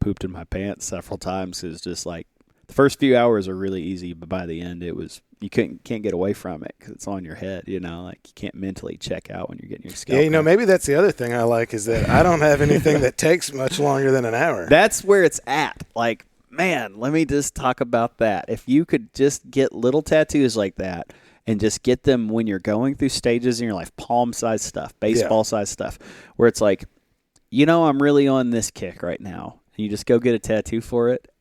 pooped in my pants several times. It was just like the first few hours are really easy, but by the end, it was you can't get away from it because it's on your head. Like you can't mentally check out when you're getting your scalp. Yeah, maybe that's the other thing I like is that I don't have anything that takes much longer than an hour. That's where it's at. Like, man, let me just talk about that. If you could just get little tattoos like that. and just get them when you're going through stages in your life, palm-sized stuff, baseball-sized stuff, where it's like, I'm really on this kick right now. And you just go get a tattoo for it.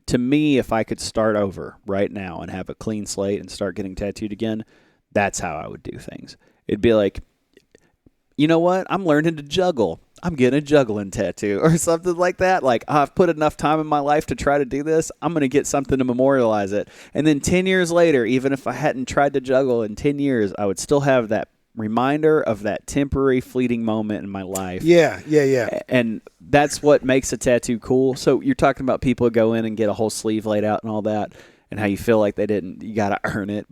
To me, if I could start over right now and have a clean slate and start getting tattooed again, that's how I would do things. It'd be like, you know what? I'm learning to juggle. I'm getting a juggling tattoo or something like that. Like, I've put enough time in my life to try to do this. I'm going to get something to memorialize it. And then 10 years later, even if I hadn't tried to juggle in 10 years, I would still have that reminder of that temporary fleeting moment in my life. Yeah. And that's what makes a tattoo cool. So you're talking about people who go in and get a whole sleeve laid out and all that, and how you feel like you got to earn it,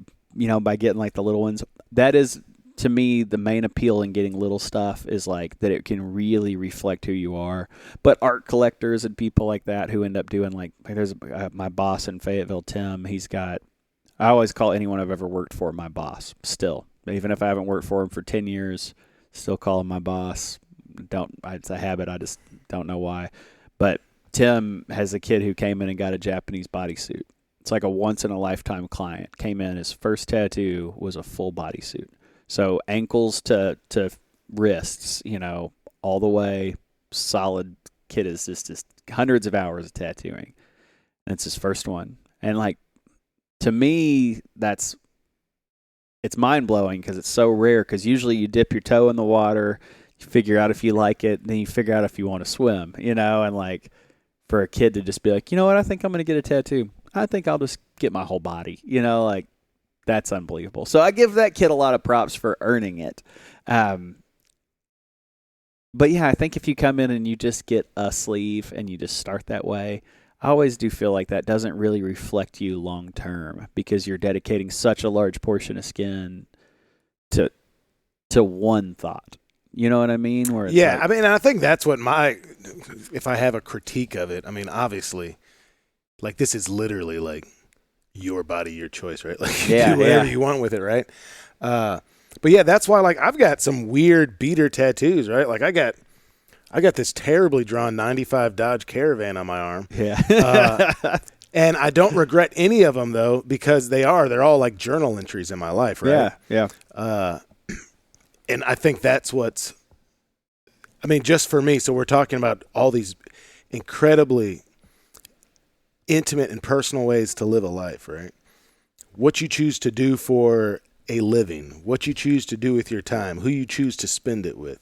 by getting like the little ones. That is, to me, the main appeal in getting little stuff is like that it can really reflect who you are. But art collectors and people like that who end up doing like there's my boss in Fayetteville, Tim, I always call anyone I've ever worked for my boss still. Even if I haven't worked for him for 10 years, still call him my boss. It's a habit. I just don't know why. But Tim has a kid who came in and got a Japanese bodysuit. It's like a once-in-a-lifetime client. Came in, his first tattoo was a full bodysuit. So ankles to wrists, all the way, solid. Kid is just hundreds of hours of tattooing. And it's his first one. And like, to me, it's mind-blowing because it's so rare, because usually you dip your toe in the water, you figure out if you like it, then you figure out if you want to swim, and like for a kid to just be like, you know what, I think I'm going to get a tattoo. I think I'll just get my whole body, like that's unbelievable. So I give that kid a lot of props for earning it. But yeah, I think if you come in and you just get a sleeve and you just start that way, I always do feel like that doesn't really reflect you long term, because you're dedicating such a large portion of skin to one thought. You know what I mean? Where it's I think that's what if I have a critique of it, obviously, like, this is literally like your body, your choice, right? Like, you do whatever you want with it, right? But yeah, that's why, like, I've got some weird beater tattoos, right? Like, I got this terribly drawn 95 Dodge Caravan on my arm. Yeah. And I don't regret any of them, though, because they're all like journal entries in my life, right? Yeah. And I think that's just for me. So we're talking about all these incredibly intimate and personal ways to live a life, right? What you choose to do for a living, what you choose to do with your time, who you choose to spend it with.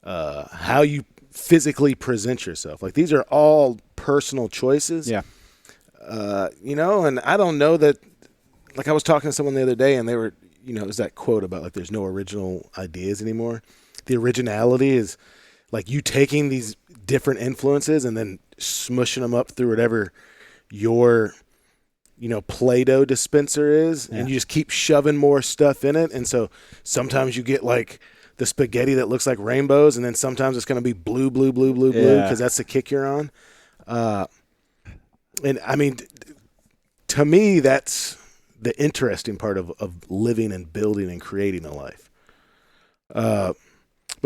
How you physically present yourself. Like, these are all personal choices. Yeah. And I don't know that, like, I was talking to someone the other day and they were, it was that quote about like, there's no original ideas anymore. The originality is like you taking these different influences and then smushing them up through whatever your, Play-Doh dispenser is. Yeah. And you just keep shoving more stuff in it. And so sometimes you get like the spaghetti that looks like rainbows, and then sometimes it's going to be blue, because that's the kick you're on. And to me, that's the interesting part of living and building and creating a life. But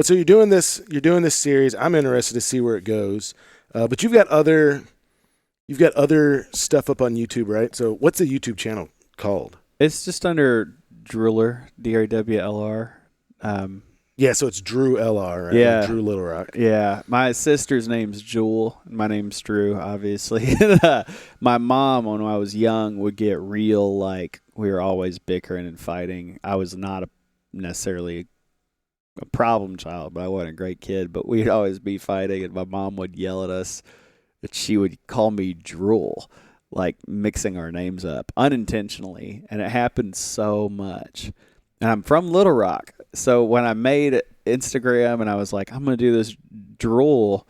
so you're doing this series. I'm interested to see where it goes. But you've got other stuff up on YouTube, right? So what's the YouTube channel called? It's just under Drewler, DRWLR. Yeah, so it's Drew LR, right? Yeah. Drew Little Rock. Yeah. My sister's name's Jewel. My name's Drew, obviously. My mom, when I was young, would get real, like, we were always bickering and fighting. I was not necessarily a problem child, but I wasn't a great kid. But we'd always be fighting, and my mom would yell at us. And she would call me Drool, like mixing our names up unintentionally. And it happened so much. And I'm from Little Rock. So when I made Instagram and I was like, I'm going to do this drool,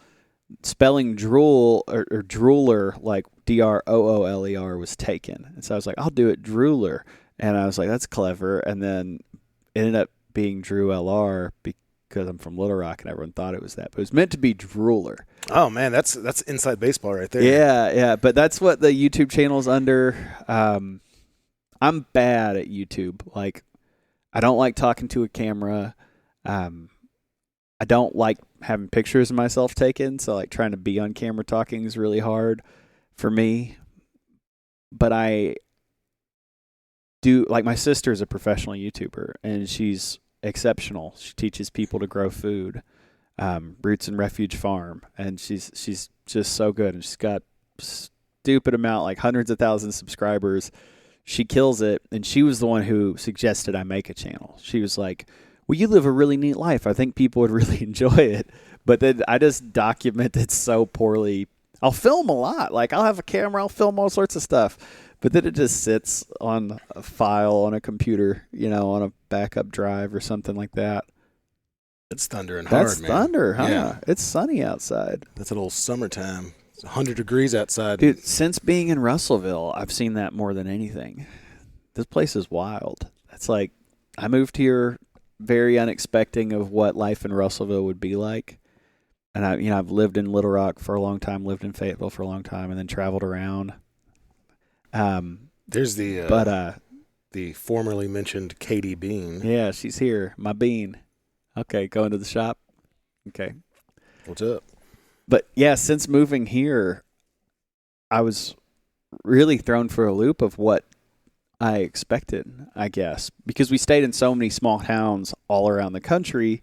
spelling drool or drooler, like Drooler was taken. And so I was like, I'll do it Drewler. And I was like, that's clever. And then it ended up being Drew LR because I'm from Little Rock and everyone thought it was that. But it was meant to be Drooler. Oh, man, that's inside baseball right there. Yeah. But that's what the YouTube channel's under. I'm bad at YouTube. Like, I don't like talking to a camera. I don't like having pictures of myself taken, so like trying to be on camera talking is really hard for me. But I like my sister is a professional YouTuber and she's exceptional. She teaches people to grow food, Roots and Refuge Farm, and she's just so good. And she's got stupid amount, like hundreds of thousands of subscribers. She kills it, and she was the one who suggested I make a channel. She was like, well, you live a really neat life. I think people would really enjoy it. But then I just document it so poorly. I'll film a lot. Like, I'll have a camera, I'll film all sorts of stuff. But then it just sits on a file on a computer, on a backup drive or something like that. It's thundering hard, man. That's thunder, huh? Yeah. It's sunny outside. That's a little summertime. It's 100 degrees outside. Dude, since being in Russellville, I've seen that more than anything. This place is wild. It's like I moved here very unexpecting of what life in Russellville would be like. And I've lived in Little Rock for a long time, lived in Fayetteville for a long time, and then traveled around. There's the formerly mentioned Katie Bean. Yeah, she's here. My bean. Okay, going to the shop. Okay. What's up? But yeah, since moving here, I was really thrown for a loop of what I expected, I guess, because we stayed in so many small towns all around the country.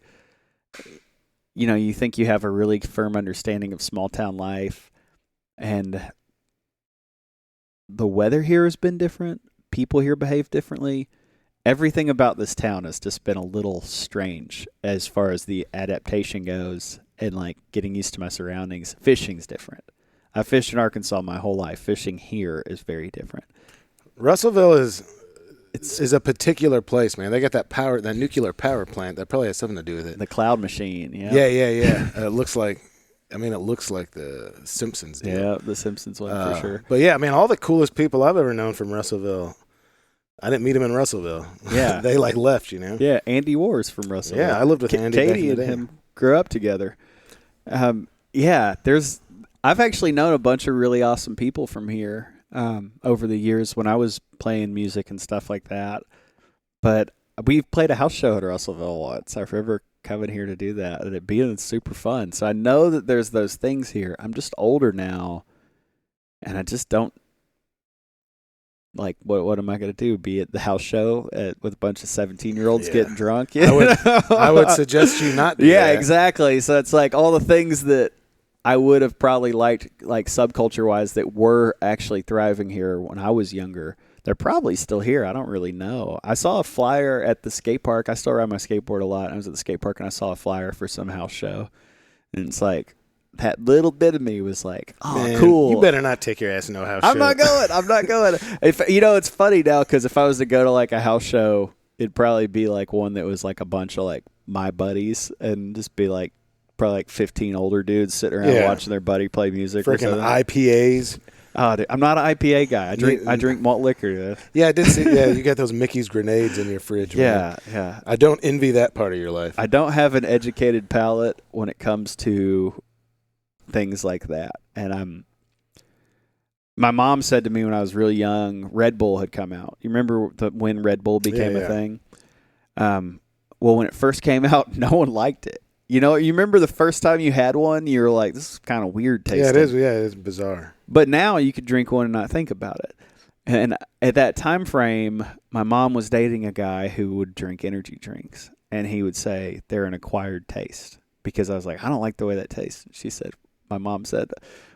You think you have a really firm understanding of small town life, and the weather here has been different. People here behave differently. Everything about this town has just been a little strange as far as the adaptation goes and like getting used to my surroundings. Fishing's different. I've fished in Arkansas my whole life. Fishing here is very different. Russellville is a particular place, man. They got that nuclear power plant. That probably has something to do with it. The cloud machine, yeah. Yeah. It looks like the Simpsons do. Yeah, the Simpsons one for sure. But yeah, man, all the coolest people I've ever known from Russellville, I didn't meet them in Russellville. Yeah. They left, Yeah, Andy Wars from Russellville. Yeah, I lived with Andy back Katie in the and day. him grew up together. I've actually known a bunch of really awesome people from here over the years when I was playing music and stuff like that. But we played a house show at Russellville once. I remember coming here to do that, and it being super fun. So I know that there's those things here. I'm just older now, and I just don't like what am I going to do? Be at the house show with a bunch of 17-year-olds getting drunk? I would suggest you not do Yeah, that. exactly. So it's like all the things that I would have probably liked, like subculture-wise, that were actually thriving here when I was younger. They're probably still here. I don't really know. I saw a flyer at the skate park. I still ride my skateboard a lot. I was at the skate park, and I saw a flyer for some house show. And it's like, that little bit of me was like, oh, Man, cool. You better not take your ass to no house show. I'm not going. If it's funny now because if I was to go to like a house show, it'd probably be like one that was like a bunch of like my buddies and just be like probably like 15 older dudes sitting around watching their buddy play music. Freaking IPAs. Oh, dude, I'm not an IPA guy. I drink malt liquor. Dude. Yeah, I did see. Yeah, you got those Mickey's grenades in your fridge. Man. Yeah. I don't envy that part of your life. I don't have an educated palate when it comes to things like that. And my mom said to me when I was really young, Red Bull had come out. You remember when Red Bull became a thing? Well, when it first came out, no one liked it. You remember the first time you had one, you were like, this is kind of weird tasting. Yeah, it is. Yeah, it is bizarre. But now you could drink one and not think about it. And at that time frame, my mom was dating a guy who would drink energy drinks. And he would say they're an acquired taste. Because I was like, I don't like the way that tastes. My mom said,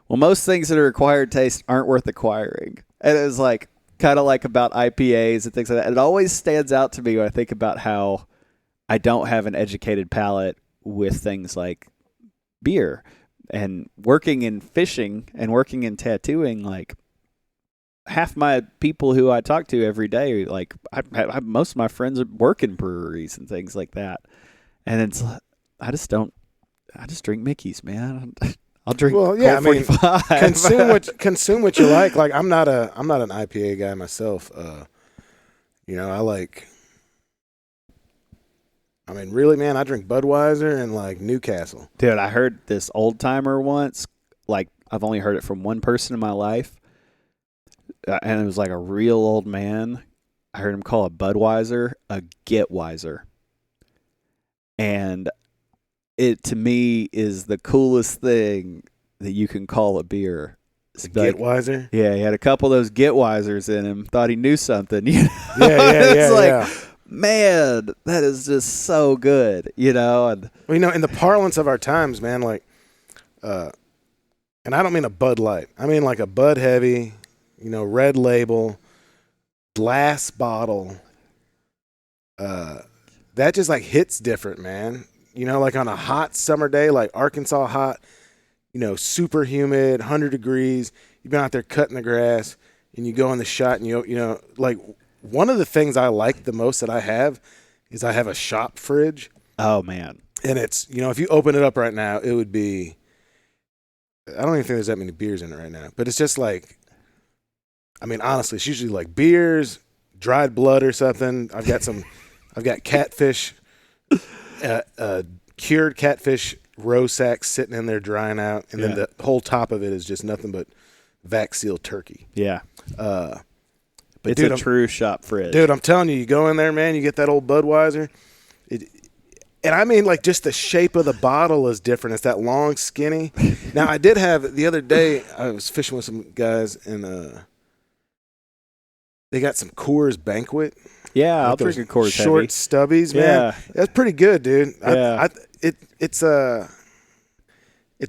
well, most things that are acquired taste aren't worth acquiring. And it was like, kind of like about IPAs and things like that. It always stands out to me when I think about how I don't have an educated palate with things like beer. And working in fishing and working in tattooing, like half my people who I talk to every day, like most of my friends work in breweries and things like that. And I just drink Mickey's, man. I'll drink. Well, yeah, Colt 45. consume what you like. Like I'm not an IPA guy myself. Really, man, I drink Budweiser and like Newcastle. Dude, I heard this old timer once. Like I've only heard it from one person in my life, and it was like a real old man. I heard him call a Budweiser a Getweiser, and it to me is the coolest thing that you can call a beer. Getwiser. Yeah, he had a couple of those Getwisers in him. Thought he knew something. You know? Yeah, like, man, that is just so good, you know. And well, you know, in the parlance of our times, man, like, and I don't mean a Bud Light. I mean like a Bud Heavy, you know, red label, glass bottle. That just like hits different, man. You know, like on a hot summer day, like Arkansas hot, you know, super humid, 100 degrees. You've been out there cutting the grass, and you go in the shot, and you know, like one of the things I like the most that I have is I have a shop fridge. Oh man, and it's, you know, if you open it up right now, it would be. I don't even think there's that many beers in it right now, but it's just like, I mean, honestly, it's usually like beers, dried blood or something. I've got catfish. Cured catfish roe sacks sitting in there drying out, and then the whole top of it is just nothing but vac seal turkey. Yeah. But it's a true shop fridge. Dude, I'm telling you go in there, man, you get that old Budweiser. And I mean, like, just the shape of the bottle is different. It's that long, skinny. Now, I did have, the other day, I was fishing with some guys, and they got some Coors Banquet. Yeah, like I'll drink a Coors short Heavy. stubbies, man. Yeah. That's pretty good, dude. Yeah. It's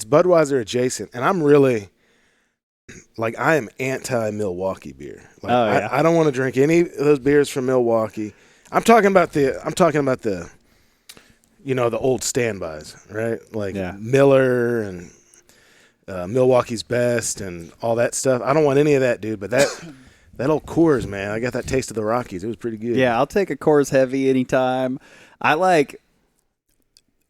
Budweiser adjacent, and I'm really, like, I am anti-Milwaukee beer. Like, I don't want to drink any of those beers from Milwaukee. I'm talking about the you know, the old standbys, right? Like Miller and Milwaukee's Best and all that stuff. I don't want any of that, dude, but that old Coors, man, I got that taste of the Rockies. It was pretty good. Yeah, I'll take a Coors Heavy anytime. I like,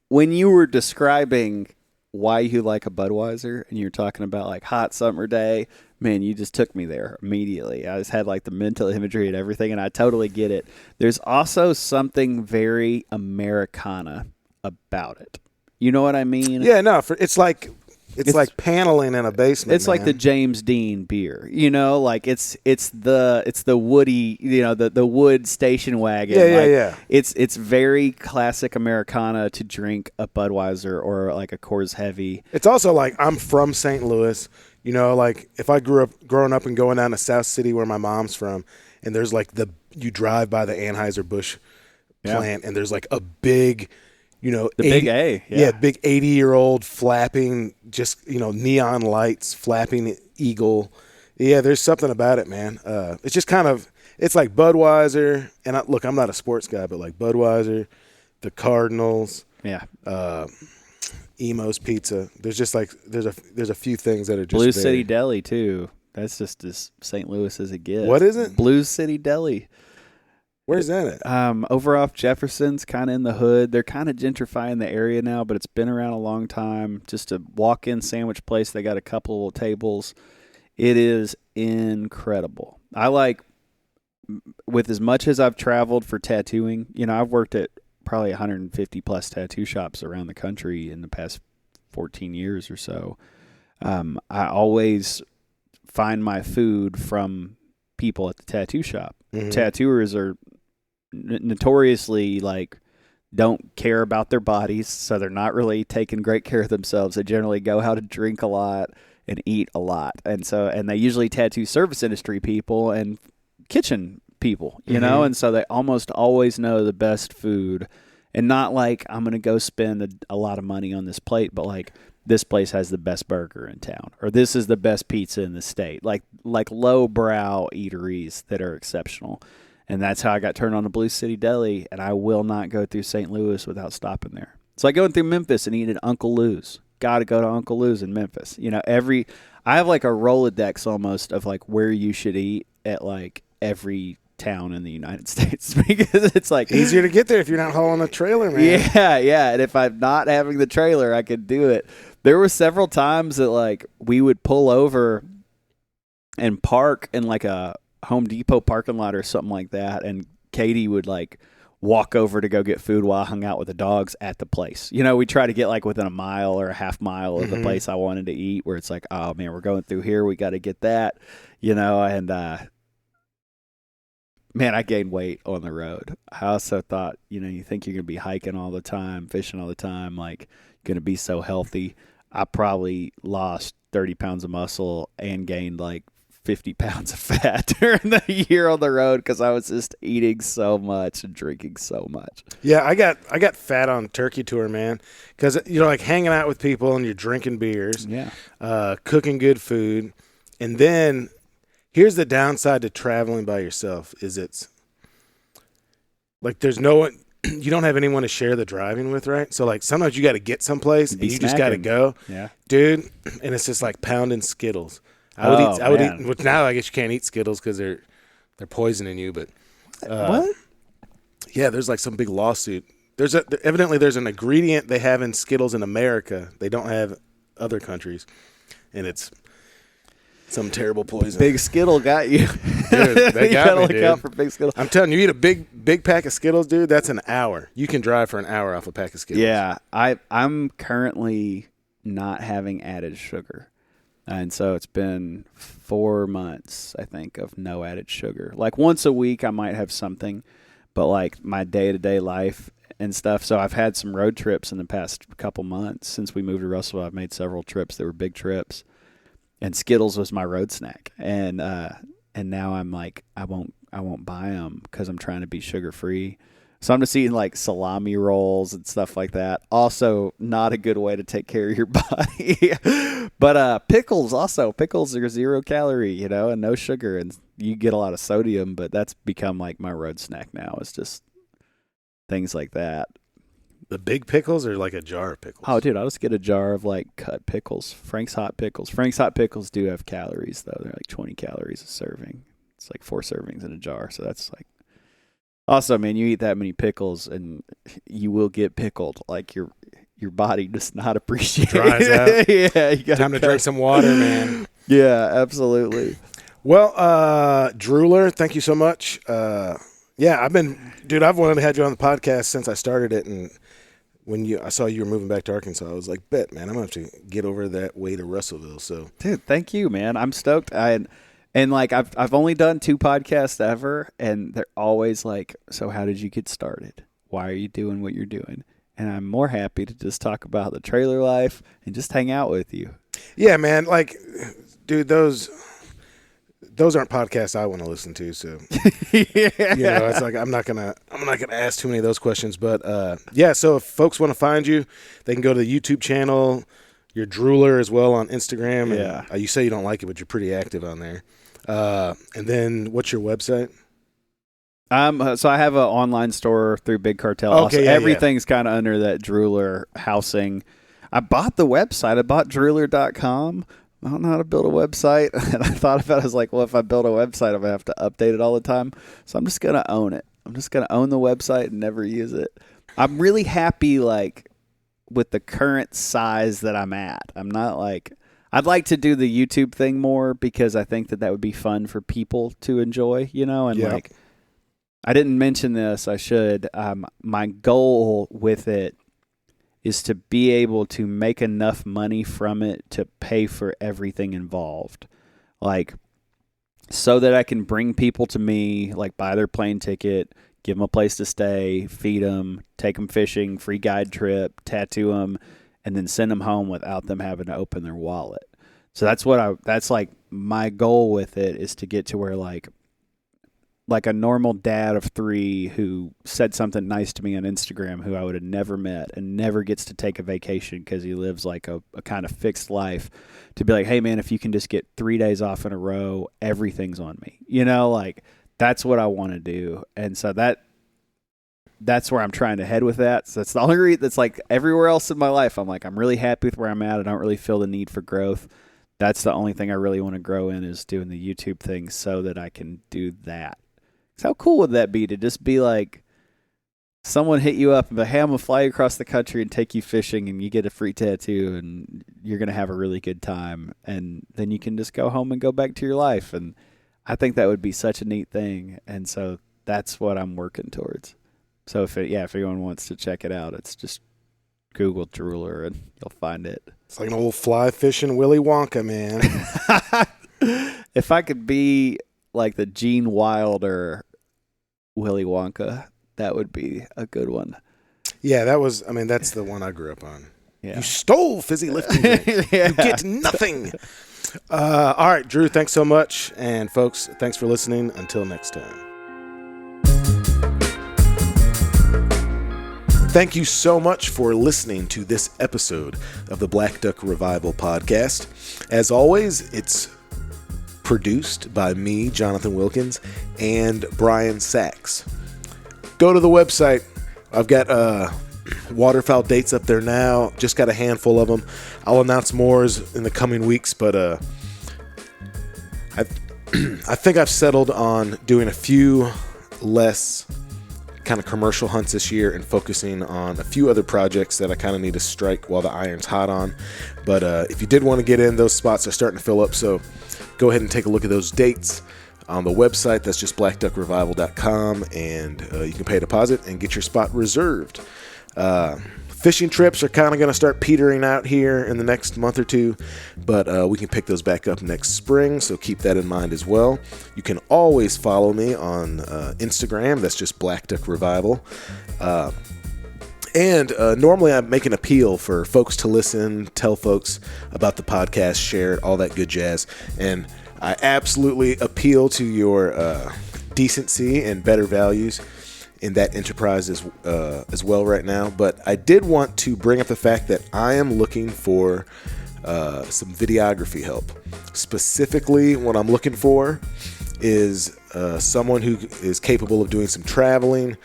when you were describing why you like a Budweiser and you were talking about like hot summer day, man, you just took me there immediately. I just had like the mental imagery and everything, and I totally get it. There's also something very Americana about it. You know what I mean? Yeah, no, it's like paneling in a basement. It's like the James Dean beer, you know, like it's the woody, you know, the wood station wagon. Yeah. It's very classic Americana to drink a Budweiser or like a Coors Heavy. It's also like, I'm from St. Louis, you know, like if I growing up and going down to South City where my mom's from, and there's like you drive by the Anheuser-Busch plant, and there's like a big, you know, big A. Big 80-year-old flapping, just, you know, neon lights, flapping eagle. Yeah, there's something about it, man. It's just kind of, it's like Budweiser, and look, I'm not a sports guy, but like Budweiser, the Cardinals, Emo's Pizza. There's just like, there's a few things that are just Blue there. City Deli too. That's just as St. Louis as it gets. What is it? Blue City Deli. Where's that at? Over off Jefferson's, kind of in the hood. They're kind of gentrifying the area now, but it's been around a long time. Just a walk-in sandwich place. They got a couple of tables. It is incredible. I like, with as much as I've traveled for tattooing, you know, I've worked at probably 150 plus tattoo shops around the country in the past 14 years or so. I always find my food from people at the tattoo shop. Mm-hmm. Tattooers are notoriously like don't care about their bodies, so they're not really taking great care of themselves. They generally go out to drink a lot and eat a lot, and they usually tattoo service industry people and kitchen people, you know, and so they almost always know the best food, and not like I'm gonna go spend a lot of money on this plate, but like this place has the best burger in town, or this is the best pizza in the state, like lowbrow eateries that are exceptional. And that's how I got turned on to Blue City Deli, and I will not go through St. Louis without stopping there. It's like going through Memphis and eating at Uncle Lou's. Got to go to Uncle Lou's in Memphis. You know, I have like a Rolodex almost of like where you should eat at like every town in the United States, because it's like easier to get there if you're not hauling a trailer, man. Yeah. And if I'm not having the trailer, I could do it. There were several times that like we would pull over and park in like a Home Depot parking lot or something like that, and Katie would like walk over to go get food while I hung out with the dogs at the place. You know, we try to get like within a mile or a half mile of the place I wanted to eat, where it's like, oh man, we're going through here, we got to get that, you know. And man, I gained weight on the road. I also thought, you know, you think you're gonna be hiking all the time, fishing all the time, like going to be so healthy. I probably lost 30 pounds of muscle and gained like 50 pounds of fat during the year on the road because I was just eating so much and drinking so much. Yeah, I got fat on Turkey tour, man, because like hanging out with people and you're drinking beers, cooking good food, and then here's the downside to traveling by yourself: is it's like there's no one, you don't have anyone to share the driving with, right? So like sometimes you got to get someplace and you just got to go, dude, and it's just like pounding Skittles. I would eat. Which now I guess you can't eat Skittles because they're poisoning you. But what? Yeah, there's like some big lawsuit. Evidently there's an ingredient they have in Skittles in America they don't have other countries, and it's some terrible poison. Big Skittle got you. Dude, they you got gotta me, look dude. out for Big Skittle. I'm telling you, eat a big pack of Skittles, dude. That's an hour. You can drive for an hour off a pack of Skittles. Yeah, I'm currently not having added sugar. And so it's been 4 months, I think, of no added sugar. Like once a week I might have something, but like my day-to-day life and stuff. So I've had some road trips in the past couple months. Since we moved to Russellville, I've made several trips that were big trips. And Skittles was my road snack. And now I'm like, I won't buy them because I'm trying to be sugar-free. So I'm just eating like salami rolls and stuff like that. Also, not a good way to take care of your body. But pickles are 0 calorie, and no sugar, and you get a lot of sodium. But that's become like my road snack now. It's just things like that. The big pickles or like a jar of pickles? Oh, dude, I'll just get a jar of like cut pickles. Frank's Hot Pickles. Frank's Hot Pickles do have calories though. They're like 20 calories a serving. It's like 4 servings in a jar, so that's like. Also, man, you eat that many pickles and you will get pickled. Like your body does not appreciate Dries it. out. Yeah, you got Time to drink some water, man. Yeah, absolutely. Well, Drooler, thank you so much. I've wanted to have you on the podcast since I started it, and when I saw you were moving back to Arkansas, I was like, bet, man, I'm going to have to get over that way to Russellville. So, dude, thank you, man. I'm stoked. And like I've only done 2 podcasts ever, and they're always like, so how did you get started? Why are you doing what you're doing? And I'm more happy to just talk about the trailer life and just hang out with you. Yeah, man. Like, dude, those aren't podcasts I want to listen to. So, it's like I'm not gonna ask too many of those questions. But so if folks want to find you, they can go to the YouTube channel. You're Drooler as well on Instagram. Yeah. And, you say you don't like it, but you're pretty active on there. And then what's your website? So I have an online store through Big Cartel. Okay, also, yeah, everything's kind of under that Drooler housing. I bought the website. I bought drooler.com. I don't know how to build a website. And I thought about it. I was like, well, if I build a website, I'm going to have to update it all the time. So I'm just going to own it. I'm just going to own the website and never use it. I'm really happy, like, with the current size that I'm at. I'm not like, I'd like to do the YouTube thing more because I think that would be fun for people to enjoy, and like, I didn't mention this, I should. My goal with it is to be able to make enough money from it to pay for everything involved. Like, so that I can bring people to me, like buy their plane ticket, give them a place to stay, feed them, take them fishing, free guide trip, tattoo them, and then send them home without them having to open their wallet. So that's like my goal with it, is to get to where like a normal dad of 3 who said something nice to me on Instagram, who I would have never met and never gets to take a vacation because he lives like a kind of fixed life, to be like, hey man, if you can just get 3 days off in a row, everything's on me. Like, that's what I want to do. And so that's where I'm trying to head with that. So that's the only reason. That's like everywhere else in my life, I'm like, I'm really happy with where I'm at. I don't really feel the need for growth. That's the only thing I really want to grow in, is doing the YouTube thing so that I can do that. So how cool would that be to just be like, someone hit you up and be, hey, I'm going to fly you across the country and take you fishing, and you get a free tattoo and you're going to have a really good time. And then you can just go home and go back to your life. And I think that would be such a neat thing. And so that's what I'm working towards. So if anyone wants to check it out, it's just Google Drooler and you'll find it. It's like an old fly fishing Willy Wonka, man. If I could be like the Gene Wilder Willy Wonka, that would be a good one. Yeah, that's the one I grew up on. Yeah. You stole fizzy lifting drink. Yeah. You get nothing. All right, Drew, thanks so much. And folks, thanks for listening. Until next time. Thank you so much for listening to this episode of the Black Duck Revival podcast. As always, it's produced by me, Jonathan Wilkins, and Brian Sachs. Go to the website. I've got waterfowl dates up there now. Just got a handful of them. I'll announce more in the coming weeks, but I think I've settled on doing a few less kind of commercial hunts this year and focusing on a few other projects that I kind of need to strike while the iron's hot on. But if you did want to get in, those spots are starting to fill up, so go ahead and take a look at those dates on the website. That's just blackduckrevival.com, and you can pay a deposit and get your spot reserved. Fishing trips are kind of going to start petering out here in the next month or two, but we can pick those back up next spring, so keep that in mind as well. You can always follow me on Instagram. That's just Black Duck Revival. And normally I make an appeal for folks to listen, tell folks about the podcast, share it, all that good jazz. And I absolutely appeal to your decency and better values in that enterprise as well right now. But I did want to bring up the fact that I am looking for some videography help. Specifically, what I'm looking for is someone who is capable of doing some traveling,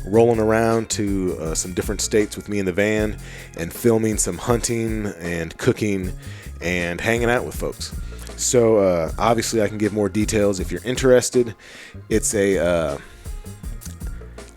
rolling around to some different states with me in the van, and filming some hunting and cooking and hanging out with folks. So obviously I can give more details if you're interested. It's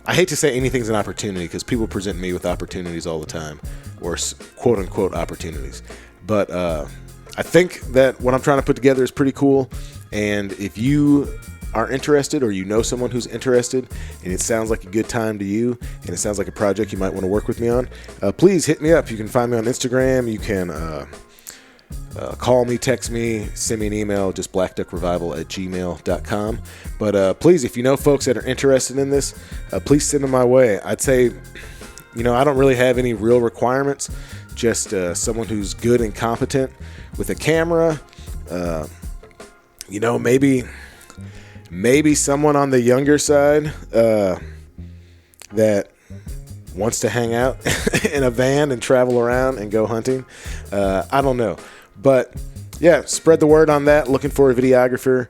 I hate to say anything's an opportunity because people present me with opportunities all the time, or quote unquote opportunities. But I think that what I'm trying to put together is pretty cool. And if you are interested, or you know someone who's interested, and it sounds like a good time to you, and it sounds like a project you might want to work with me on, please hit me up. You can find me on Instagram. You can call me, text me, send me an email, just blackduckrevival@gmail.com. But please, if you know folks that are interested in this, please send them my way. I'd say, I don't really have any real requirements, just someone who's good and competent with a camera. Maybe someone on the younger side that wants to hang out in a van and travel around and go hunting. I don't know. But yeah, spread the word on that. Looking for a videographer.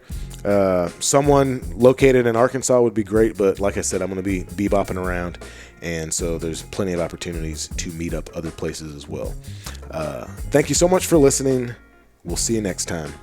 Someone located in Arkansas would be great, but like I said, I'm going to be bebopping around, and so there's plenty of opportunities to meet up other places as well. Thank you so much for listening. We'll see you next time.